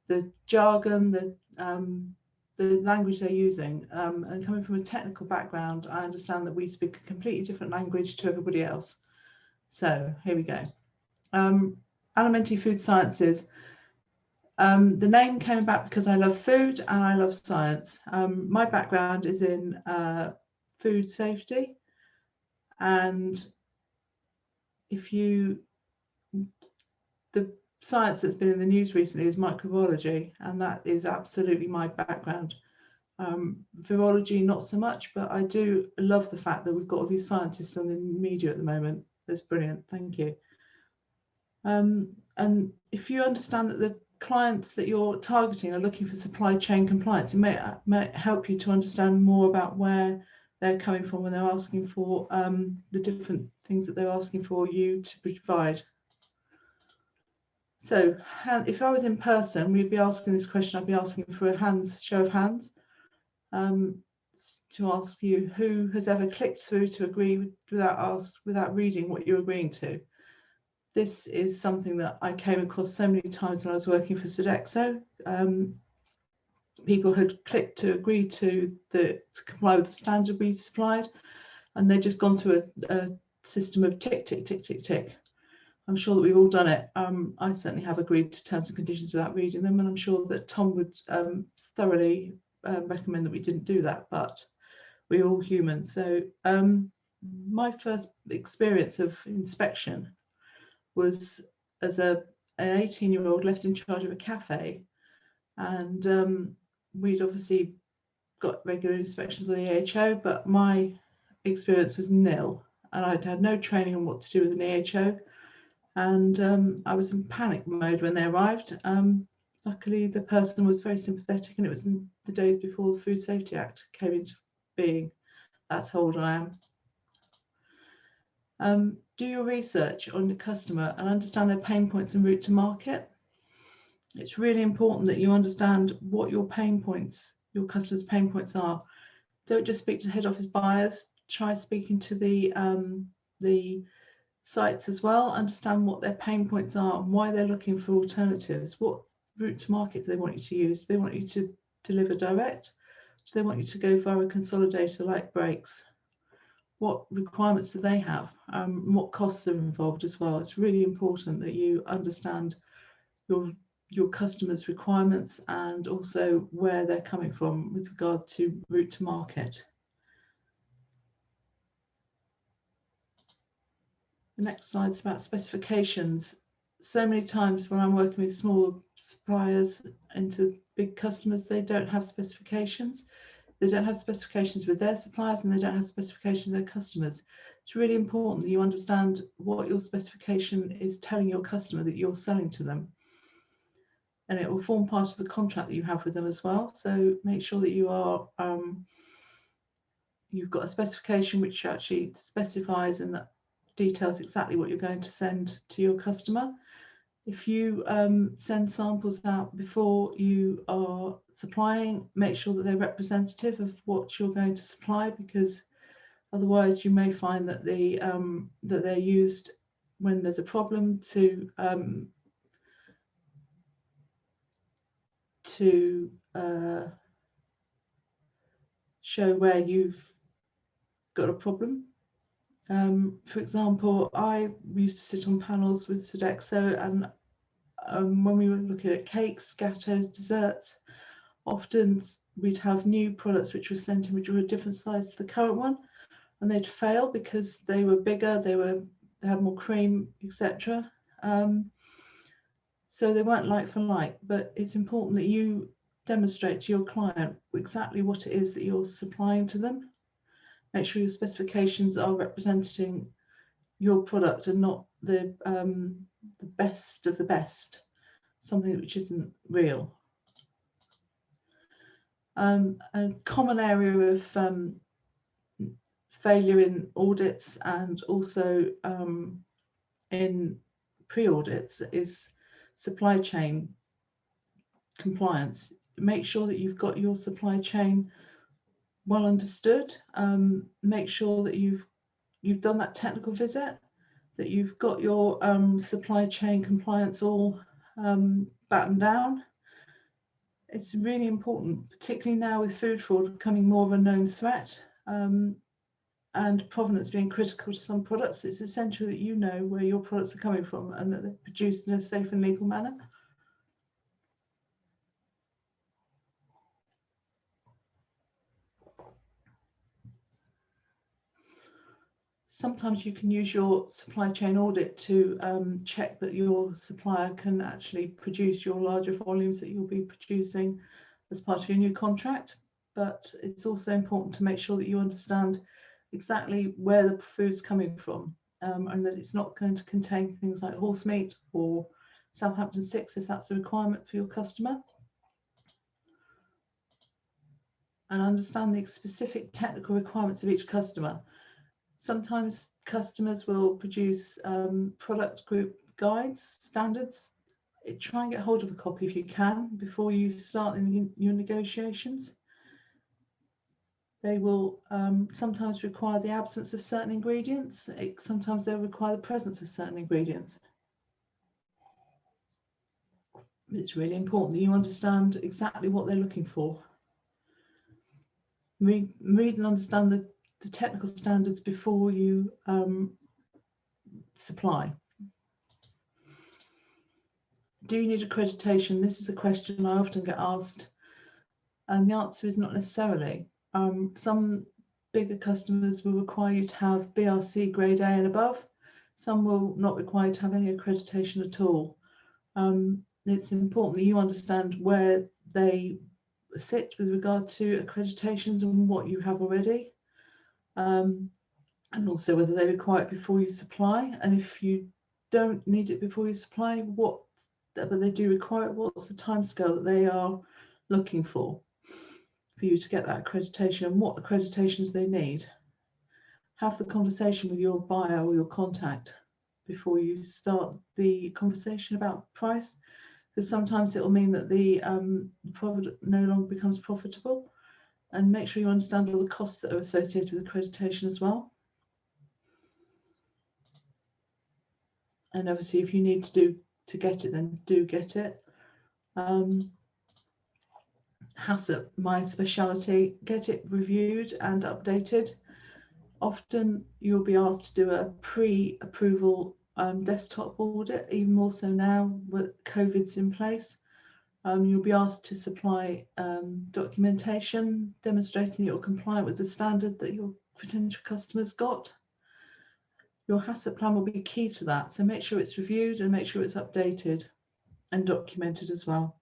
the jargon, the language they're using. And coming from a technical background, I understand that we speak a completely different language to everybody else. So here we go. Alimenti Food Sciences. The name came about because I love food and I love science. My background is in food safety, and the science that's been in the news recently is microbiology, and that is absolutely my background. Virology, not so much, but I do love the fact that we've got all these scientists on the media at the moment. That's brilliant, thank you. And if you understand that the clients that you're targeting are looking for supply chain compliance, it may help you to understand more about where they're coming from when they're asking for the different things that they're asking for you to provide. So if I was in person, we'd be asking this question. I'd be asking for a show of hands to ask you who has ever clicked through to agree without reading what you're agreeing to. This is something that I came across so many times when I was working for Sodexo. People had clicked to agree to comply with the standard we supplied, and they'd just gone through a system of tick, tick, tick, tick, tick. I'm sure that we've all done it. I certainly have agreed to terms and conditions without reading them, and I'm sure that Tom would thoroughly recommend that we didn't do that, but we're all human. So my first experience of inspection was as an 18-year-old left in charge of a cafe, and we'd obviously got regular inspections with the EHO, but my experience was nil, and I'd had no training on what to do with an EHO, and I was in panic mode when they arrived. Luckily, the person was very sympathetic, and it was in the days before the Food Safety Act came into being. That's how old I am. Do your research on the customer and understand their pain points and route to market. It's really important that you understand what your pain points, your customers' pain points are. Don't just speak to head office buyers. Try speaking to the sites as well. Understand what their pain points are and why they're looking for alternatives. What route to market do they want you to use? Do they want you to deliver direct? Do they want you to go via a consolidator like Brakes? What requirements do they have? What costs are involved as well? It's really important that you understand your customers' requirements and also where they're coming from with regard to route to market. The next slide is about specifications. So many times when I'm working with small suppliers into big customers, they don't have specifications. They don't have specifications with their suppliers, and they don't have specifications with their customers. It's really important that you understand what your specification is telling your customer that you're selling to them. And it will form part of the contract that you have with them as well. So make sure that you are, you've got a specification which actually specifies and that details exactly what you're going to send to your customer. If you send samples out before you are supplying, make sure that they're representative of what you're going to supply, because otherwise you may find that that they're used when there's a problem to show where you've got a problem. For example, I used to sit on panels with Sodexo, and when we were looking at cakes, gateaux, desserts, often we'd have new products which were sent in which were a different size to the current one, and they'd fail because they were bigger, they had more cream, etc. So they weren't like for like, but it's important that you demonstrate to your client exactly what it is that you're supplying to them. Make sure your specifications are representing your product and not the best of the best, something which isn't real. A common area of failure in audits and also in pre-audits is supply chain compliance. Make sure that you've got your supply chain well understood. Make sure that you've done that technical visit, that you've got your supply chain compliance all battened down. It's really important, particularly now with food fraud becoming more of a known threat and provenance being critical to some products. It's essential that you know where your products are coming from and that they're produced in a safe and legal manner. Sometimes you can use your supply chain audit to check that your supplier can actually produce your larger volumes that you'll be producing as part of your new contract. But it's also important to make sure that you understand exactly where the food's coming from and that it's not going to contain things like horse meat or Southampton 6 if that's a requirement for your customer. And understand the specific technical requirements of each customer. Sometimes customers will produce product group guides, standards. Try and get hold of a copy if you can before you start in your negotiations. They will sometimes require the absence of certain ingredients. Sometimes they'll require the presence of certain ingredients. It's really important that you understand exactly what they're looking for. Read and understand the technical standards before you supply. Do you need accreditation? This is a question I often get asked, and the answer is not necessarily. Some bigger customers will require you to have BRC grade A and above. Some will not require to have any accreditation at all. It's important that you understand where they sit with regard to accreditations and what you have already, and also whether they require it before you supply. And if you don't need it before you supply, but they do require it, what's the timescale that they are looking for you to get that accreditation, and what accreditations they need. Have the conversation with your buyer or your contact before you start the conversation about price, because sometimes it will mean that the product no longer becomes profitable. And make sure you understand all the costs that are associated with accreditation as well. And obviously, if you need to get it, then do get it. HACCP, my speciality, get it reviewed and updated. Often you'll be asked to do a pre-approval desktop audit, even more so now with COVID's in place. You'll be asked to supply documentation demonstrating that you're compliant with the standard that your potential customers got. Your HACCP plan will be key to that, so make sure it's reviewed and make sure it's updated and documented as well.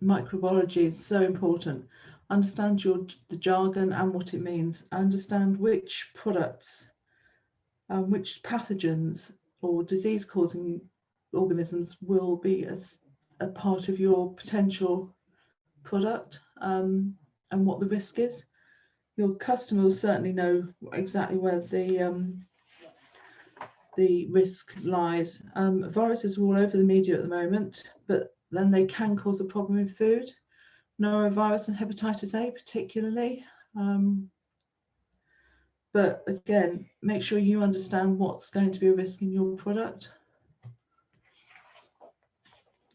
Microbiology is so important. Understand the jargon and what it means. Understand which products, which pathogens or disease-causing organisms will be a part of your potential product, and what the risk is. Your customer will certainly know exactly where the risk lies. Viruses are all over the media at the moment, but then they can cause a problem in food. Norovirus and hepatitis A particularly. But again, make sure you understand what's going to be a risk in your product.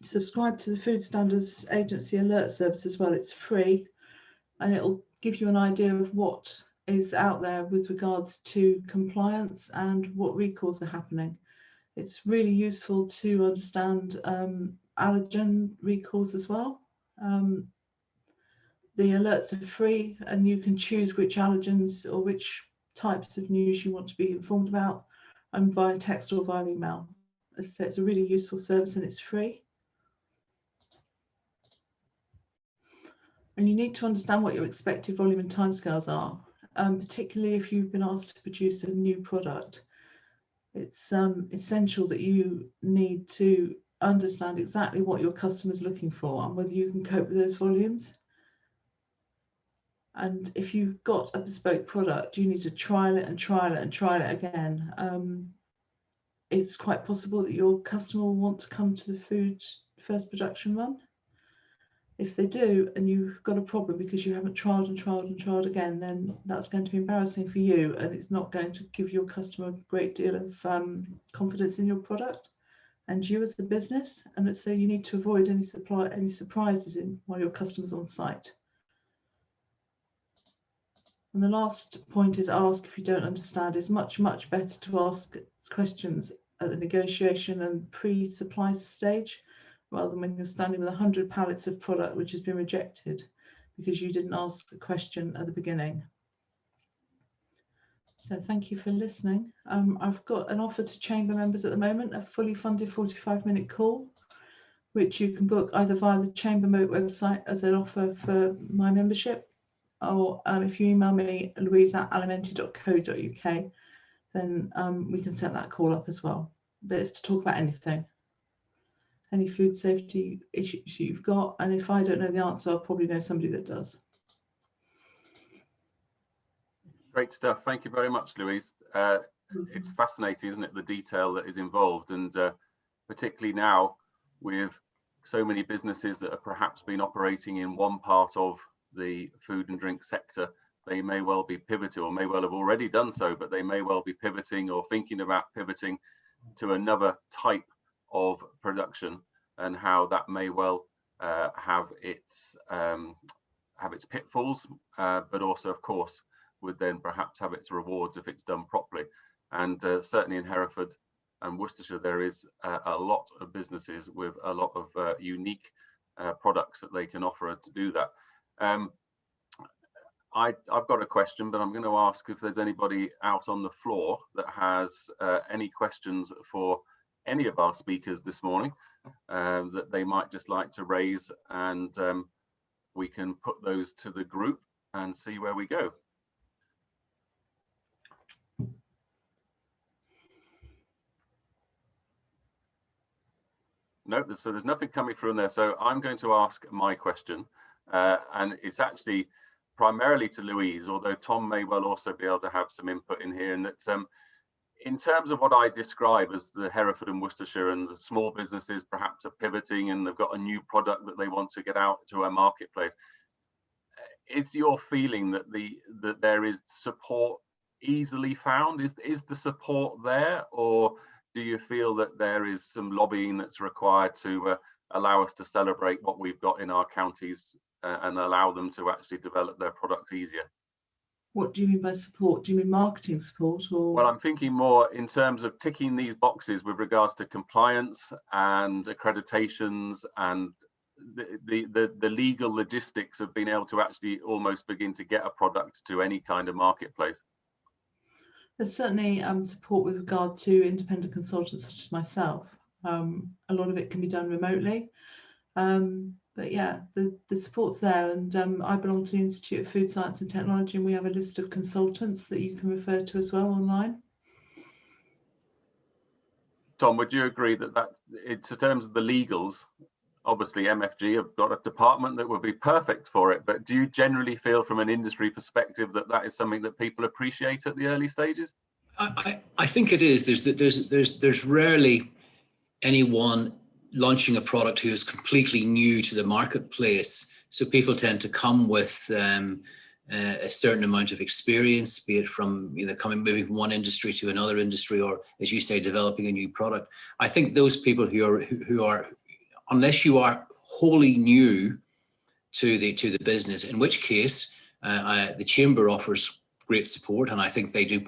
Subscribe to the Food Standards Agency alert service as well. It's free, and it'll give you an idea of what is out there with regards to compliance and what recalls are happening. It's really useful to understand allergen recalls as well. The alerts are free, and you can choose which allergens or which types of news you want to be informed about, and via text or via email. As I say, it's a really useful service and it's free. And you need to understand what your expected volume and timescales are, particularly if you've been asked to produce a new product. It's essential that you need to understand exactly what your customer's looking for and whether you can cope with those volumes. And if you've got a bespoke product, you need to trial it and trial it and trial it again. It's quite possible that your customer will want to come to the food first production run. If they do, and you've got a problem because you haven't trialed and trialed and trialed again, then that's going to be embarrassing for you, and it's not going to give your customer a great deal of confidence in your product and you as a business. And so you need to avoid any surprises while your customer's on site. And the last point is ask if you don't understand. It's much better to ask questions at the negotiation and pre-supply stage, rather than when you're standing with 100 pallets of product which has been rejected because you didn't ask the question at the beginning. So thank you for listening. I've got an offer to chamber members at the moment, a fully funded 45-minute call, which you can book either via the chamber website as an offer for my membership, or if you email me, louise@alimenti.co.uk, then we can set that call up as well. But it's to talk about anything, any food safety issues you've got. And if I don't know the answer, I'll probably know somebody that does. Great stuff. Thank you very much, Louise. It's fascinating, isn't it, the detail that is involved, and particularly now with so many businesses that have perhaps been operating in one part of the food and drink sector. They may well be pivoting, or may well have already done so, but they may well be pivoting or thinking about pivoting to another type of production, and how that may well have its pitfalls, but also, of course, would then perhaps have its rewards if it's done properly. And certainly in Hereford and Worcestershire, there is a lot of businesses with a lot of unique products that they can offer to do that. I've got a question, but I'm going to ask if there's anybody out on the floor that has any questions for any of our speakers this morning that they might just like to raise, and we can put those to the group and see where we go. No, so there's nothing coming through in there. So I'm going to ask my question, and it's actually primarily to Louise, although Tom may well also be able to have some input in here. And it's in terms of what I describe as the Hereford and Worcestershire, and the small businesses perhaps are pivoting and they've got a new product that they want to get out to a marketplace. Is your feeling that that there is support easily found? Is the support there, or do you feel that there is some lobbying that's required to allow us to celebrate what we've got in our counties and allow them to actually develop their product easier? What do you mean by support? Do you mean marketing support, or? Well, I'm thinking more in terms of ticking these boxes with regards to compliance and accreditations and the legal logistics of being able to actually almost begin to get a product to any kind of marketplace. There's certainly support with regard to independent consultants such as myself. A lot of it can be done remotely. But yeah, the support's there, and I belong to the Institute of Food Science and Technology, and we have a list of consultants that you can refer to as well online. Tom, would you agree that in terms of the legals, obviously MFG have got a department that would be perfect for it, but do you generally feel from an industry perspective that that is something that people appreciate at the early stages? I think it is. There's rarely anyone launching a product who is completely new to the marketplace. So people tend to come with a certain amount of experience, be it from moving from one industry to another industry, or as you say, developing a new product. I think those people who are unless you are wholly new to the business, in which case the chamber offers great support, and I think they do they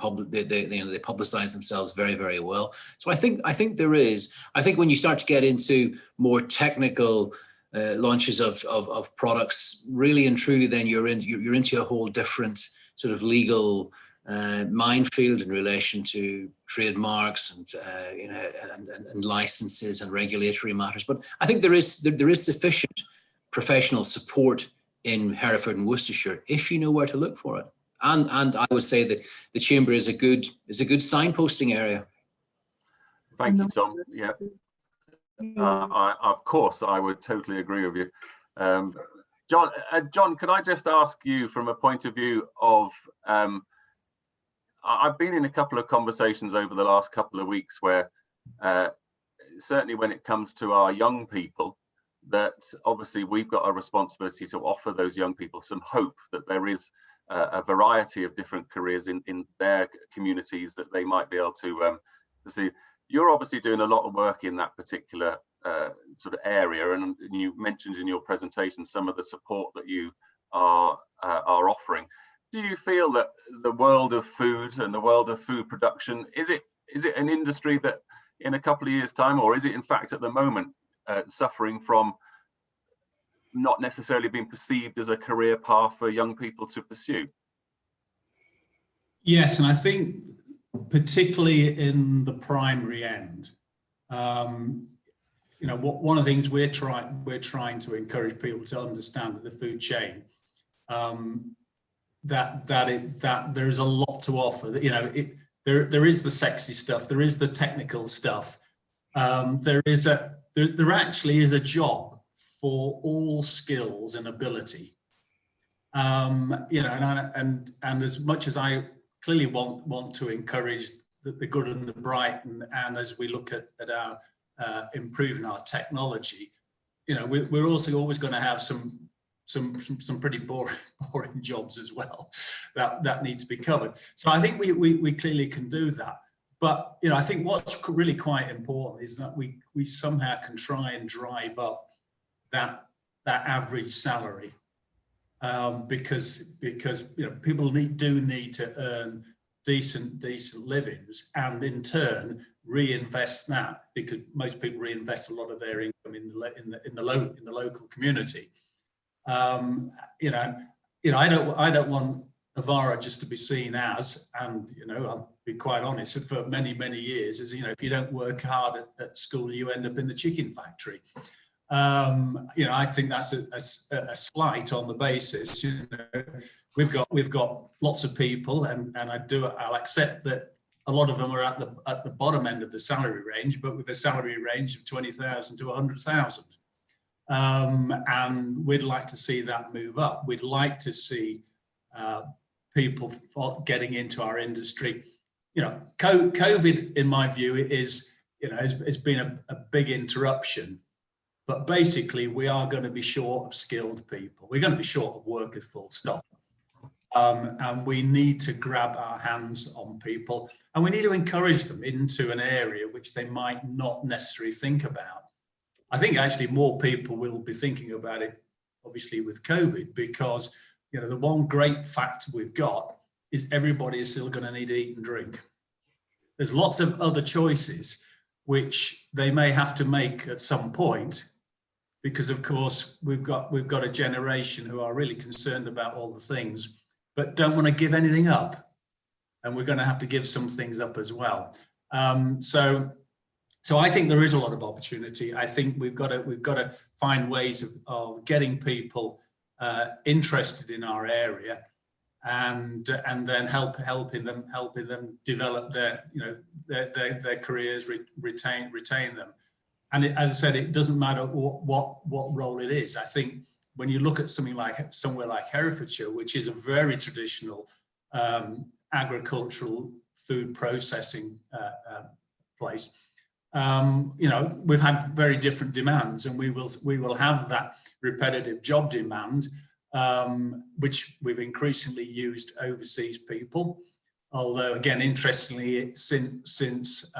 publicize themselves very, very well. So I think there is. I think when you start to get into more technical launches of products, really and truly, then you're into a whole different sort of legal minefield in relation to trademarks and licenses and regulatory matters. But I think there is sufficient professional support in Hereford and Worcestershire if you know where to look for it. And I would say that the chamber is a good signposting area. Thank you, Tom. Yeah, of course, I would totally agree with you. John, can I just ask you from a point of view of, I've been in a couple of conversations over the last couple of weeks where certainly when it comes to our young people, that obviously we've got a responsibility to offer those young people some hope that there is a variety of different careers in their communities that they might be able to see. You're obviously doing a lot of work in that particular sort of area, and you mentioned in your presentation some of the support that you are offering. Do you feel that the world of food and the world of food production, is it an industry that in a couple of years' time, or is it in fact at the moment suffering from not necessarily being perceived as a career path for young people to pursue? Yes, and I think particularly in the primary end, one of the things we're trying to encourage people to understand the food chain, that there is a lot to offer. There is the sexy stuff, there is the technical stuff, there actually is a job for all skills and ability. And as much as I clearly want to encourage the good and the bright, and as we look at our improving our technology, we're also always going to have some pretty boring jobs as well that need to be covered. So I think we clearly can do that. But I think what's really quite important is that we somehow can try and drive up that average salary, because people do need to earn decent livings, and in turn reinvest that, because most people reinvest a lot of their income in the local community. I don't want Avara just to be seen as, and I'll be quite honest, for many years, is if you don't work hard at school, you end up in the chicken factory. I think that's a slight on the basis. We've got lots of people, and I'll accept that a lot of them are at the bottom end of the salary range, but with a salary range of 20,000 to 100,000. And we'd like to see that move up. We'd like to see people getting into our industry. COVID, in my view, has been a big interruption. But basically, we are going to be short of skilled people. We're going to be short of workers, full stop. And we need to grab our hands on people, and we need to encourage them into an area which they might not necessarily think about. I think actually more people will be thinking about it, obviously, with COVID, because the one great fact we've got is everybody is still going to need to eat and drink. There's lots of other choices which they may have to make at some point, because of course we've got a generation who are really concerned about all the things, but don't want to give anything up, and we're going to have to give some things up as well. So I think there is a lot of opportunity. I think we've got to find ways of getting people interested in our area, and then helping them develop their careers, retain them. And as I said, it doesn't matter what role it is. I think when you look at somewhere like Herefordshire, which is a very traditional agricultural food processing place, we've had very different demands, and we will have that repetitive job demand, which we've increasingly used overseas people. Although, again, interestingly, since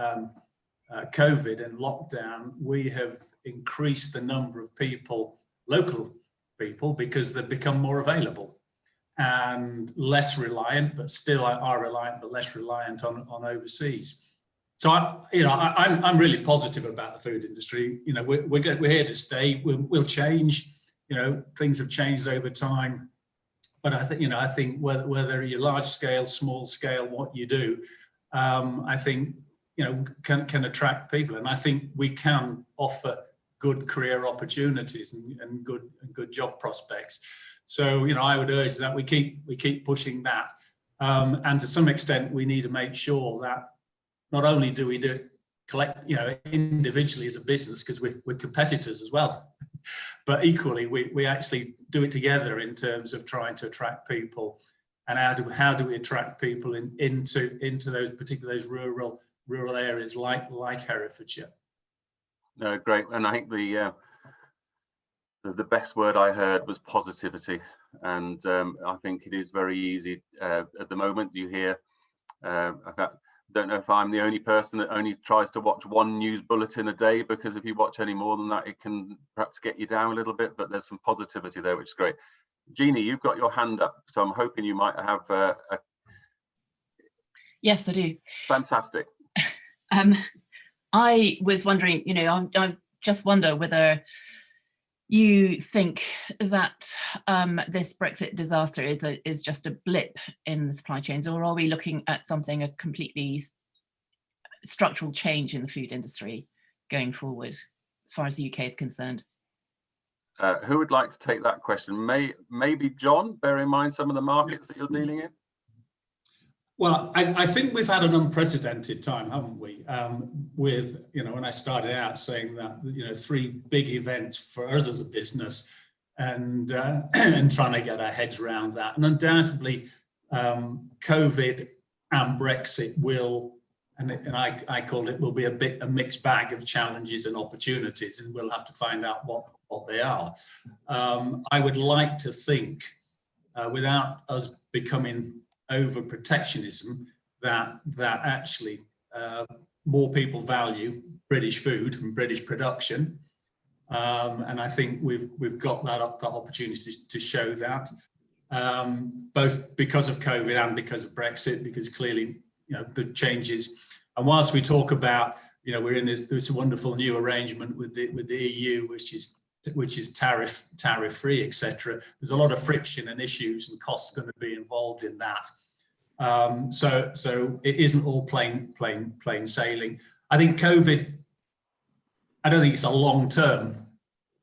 COVID and lockdown, we have increased the number of people, local people, because they've become more available and less reliant, but still are reliant, but less reliant on overseas. So I'm really positive about the food industry. We're here to stay. We'll change. Things have changed over time, but I think whether you're large scale, small scale, what you do, I think can attract people, and I think we can offer good career opportunities and good job prospects. So I would urge that we keep pushing that, and to some extent we need to make sure that not only do we collect individually as a business, because we're competitors as well, but equally we actually do it together in terms of trying to attract people. And how do we attract people into those rural areas like Herefordshire? No, great. And I think the best word I heard was positivity, and I think it is very easy at the moment. You hear, I don't know if I'm the only person that only tries to watch one news bulletin a day, because if you watch any more than that, it can perhaps get you down a little bit, but there's some positivity there, which is great. Jeannie, you've got your hand up, so I'm hoping you might have Yes, I do. Fantastic. I was wondering, I just wonder whether you think that this Brexit disaster is just a blip in the supply chains, or are we looking at a completely structural change in the food industry going forward, as far as the UK is concerned? Who would like to take that question? Maybe John, bear in mind some of the markets that you're dealing in. Well, I think we've had an unprecedented time, haven't we? With, when I started out saying that, 3 big events for us as a business, and trying to get our heads around that. And undoubtedly, COVID and Brexit will, and I called it, will be a mixed bag of challenges and opportunities, and we'll have to find out what they are. I would like to think, without us becoming over protectionism, that actually more people value British food and British production, and I think we've got that opportunity to show that, both because of COVID and because of Brexit, because clearly the changes. And whilst we talk about we're in this wonderful new arrangement with the EU, which is which is tariff free, etc. There's a lot of friction and issues and costs going to be involved in that. So it isn't all plain sailing. I think COVID, I don't think it's a long-term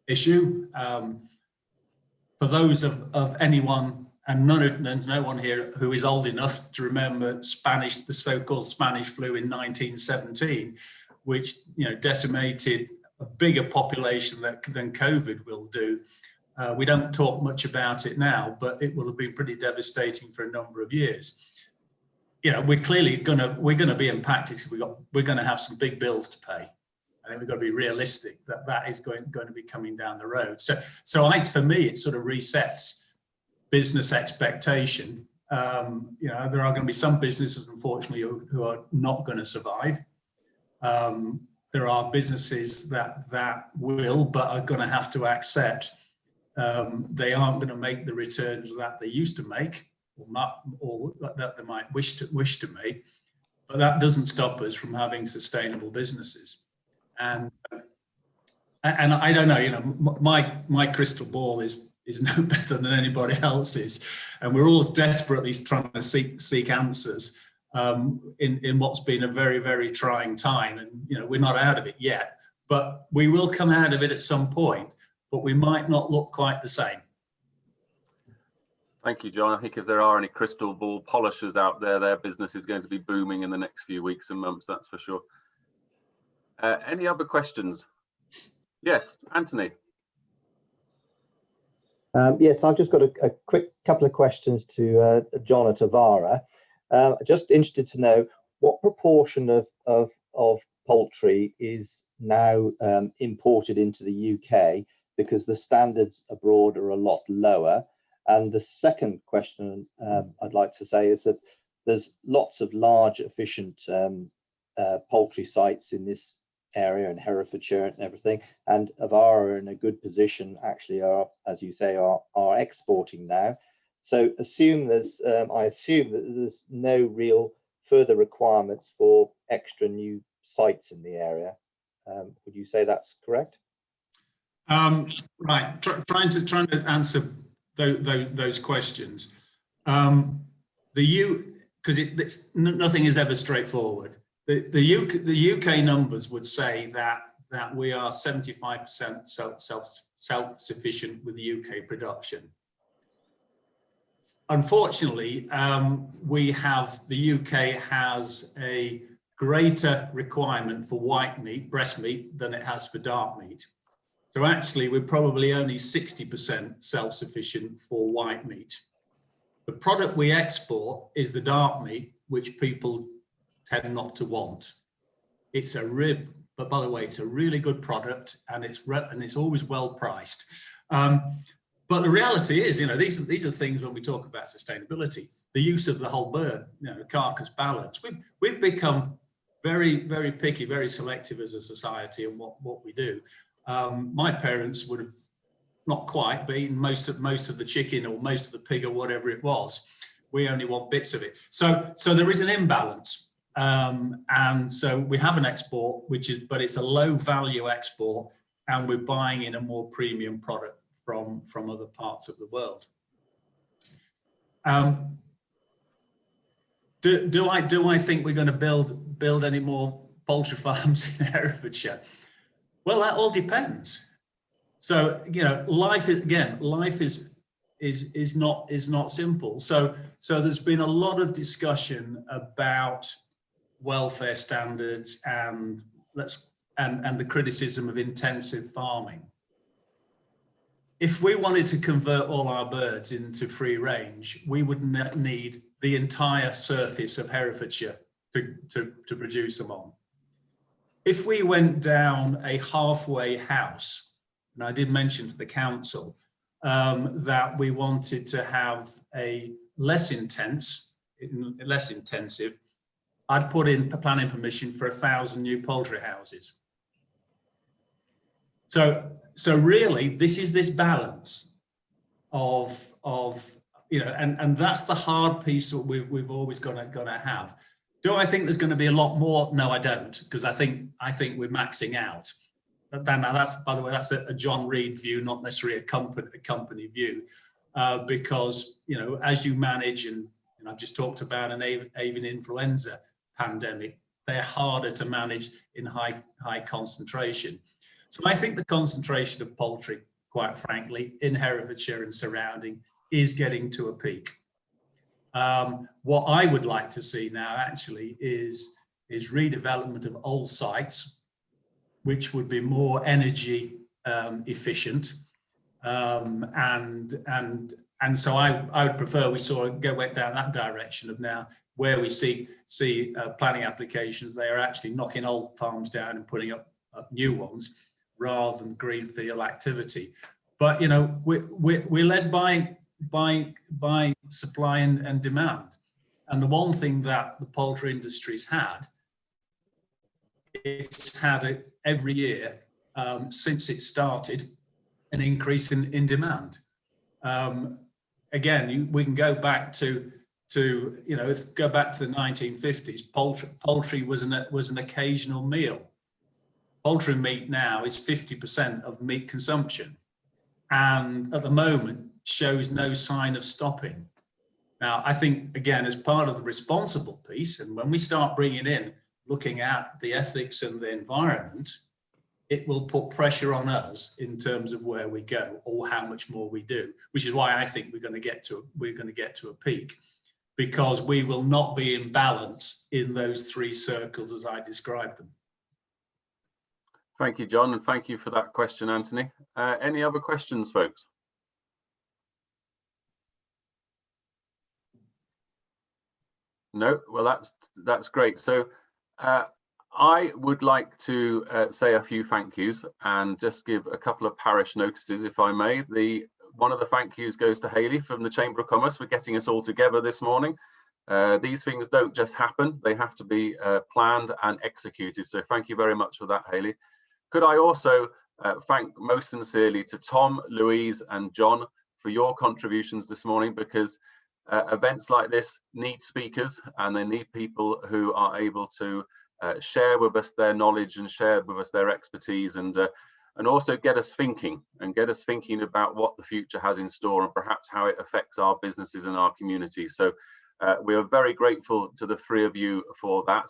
issue. For those of anyone, and there's no one here who is old enough to remember the so-called Spanish flu in 1917, which decimated a bigger population than COVID will do. We don't talk much about it now, but it will have been pretty devastating for a number of years. We're clearly gonna be impacted. We're gonna have some big bills to pay. I think we've got to be realistic that is going to be coming down the road. So for me, it sort of resets business expectation. There are going to be some businesses, unfortunately, who are not going to survive. There are businesses that will, but are going to have to accept they aren't going to make the returns that they used to make, or that they might wish to make. But that doesn't stop us from having sustainable businesses. And I don't know, my crystal ball is no better than anybody else's, and we're all desperately trying to seek answers in what's been a very, very trying time. And we're not out of it yet, but we will come out of it at some point, but we might not look quite the same. Thank you, John. I think if there are any crystal ball polishers out there, their business is going to be booming in the next few weeks and months, that's for sure. Any other questions? Yes, Anthony. Yes, I've just got a quick couple of questions to John at Avara. Just interested to know what proportion of poultry is now imported into the UK, because the standards abroad are a lot lower. And the second question I'd like to say is that there's lots of large, efficient poultry sites in this area in Herefordshire and everything, and Avara are in a good position, actually are, as you say, are exporting now. So I assume that there's no real further requirements for extra new sites in the area. Would you say that's correct? Right, trying to answer those questions. Because nothing is ever straightforward. The UK numbers would say that we are 75% self-sufficient with the UK production. Unfortunately, the UK has a greater requirement for white meat, breast meat, than it has for dark meat. So actually, we're probably only 60% self-sufficient for white meat. The product we export is the dark meat, which people tend not to want. It's a rib, but by the way, it's a really good product, and it's always well priced. But the reality is, these are things when we talk about sustainability, the use of the whole bird, carcass balance. We've become very, very picky, very selective as a society in what we do. My parents would have not quite, but eaten most of the chicken or most of the pig or whatever it was. We only want bits of it. So there is an imbalance. And so we have an export, but it's a low value export, and we're buying in a more premium product from other parts of the world. Do I think we're going to build any more poultry farms in Herefordshire? Well, that all depends. So life is not simple. So there's been a lot of discussion about welfare standards and the criticism of intensive farming. If we wanted to convert all our birds into free range, we would need the entire surface of Herefordshire to produce them on. If we went down a halfway house, and I did mention to the council that we wanted to have a less intensive, I'd put in planning permission for 1,000 new poultry houses. So really, this is this balance of and that's the hard piece that we've always gonna have. Do I think there's going to be a lot more? No, I don't, because I think we're maxing out. Now that's, by the way, that's a John Reed view, not necessarily a company view, because, you know, as you manage, and I've just talked about an avian influenza pandemic, they're harder to manage in high concentration. So I think the concentration of poultry, quite frankly, in Herefordshire and surrounding is getting to a peak. What I would like to see now actually is redevelopment of old sites, which would be more energy efficient, and so I would prefer we go down that direction of now where we see planning applications. They are actually knocking old farms down and putting up new ones rather than greenfield activity. But you know, we're led by supply and demand, and the one thing that the poultry industry's had, it's had every year since it started an increase in demand. Again, we can go back to you know, go back to the 1950s. Poultry was an occasional meal. Poultry meat now is 50% of meat consumption, and at the moment shows no sign of stopping. Now, I think, again, as part of the responsible piece, and when we start bringing in, looking at the ethics and the environment, it will put pressure on us in terms of where we go or how much more we do, which is why I think we're going to get to a peak, because we will not be in balance in those three circles as I described them. Thank you, John, and thank you for that question, Anthony. Any other questions, folks? No, well, that's great. So I would like to say a few thank yous and just give a couple of parish notices, if I may. One of the thank yous goes to Hayley from the Chamber of Commerce for getting us all together this morning. These things don't just happen, they have to be planned and executed. So thank you very much for that, Hayley. Could I also thank most sincerely to Tom, Louise and John for your contributions this morning, because events like this need speakers and they need people who are able to share with us their knowledge and share with us their expertise, and also get us thinking about what the future has in store and perhaps how it affects our businesses and our communities. So we are very grateful to the three of you for that.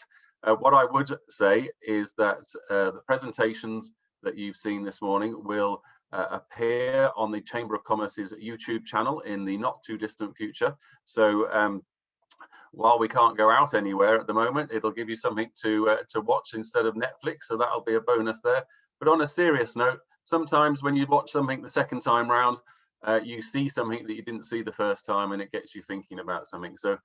What I would say is that the presentations that you've seen this morning will appear on the Chamber of Commerce's YouTube channel in the not too distant future. So while we can't go out anywhere at the moment, it'll give you something to watch instead of Netflix, so that'll be a bonus there. But on a serious note, sometimes when you watch something the second time round, you see something that you didn't see the first time, and it gets you thinking about something. So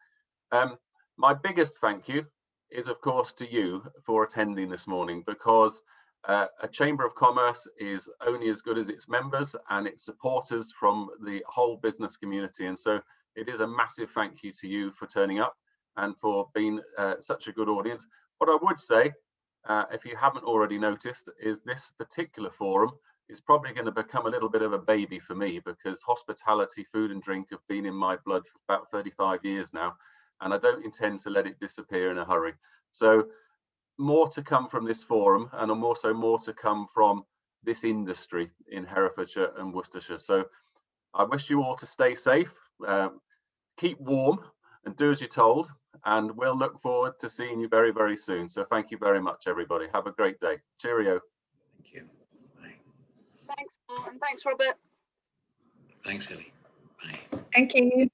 my biggest thank you is, of course, to you for attending this morning, because a Chamber of Commerce is only as good as its members and its supporters from the whole business community. And so it is a massive thank you to you for turning up and for being such a good audience. What I would say, if you haven't already noticed, is this particular forum is probably going to become a little bit of a baby for me, because hospitality, food and drink have been in my blood for about 35 years now, and I don't intend to let it disappear in a hurry. So more to come from this forum, and also more to come from this industry in Herefordshire and Worcestershire. So I wish you all to stay safe, keep warm and do as you're told, and we'll look forward to seeing you very, very soon. So thank you very much, everybody. Have a great day. Cheerio. Thank you. Bye. Thanks, Paul, and thanks, Robert. Thanks, Ellie. Bye. Thank you.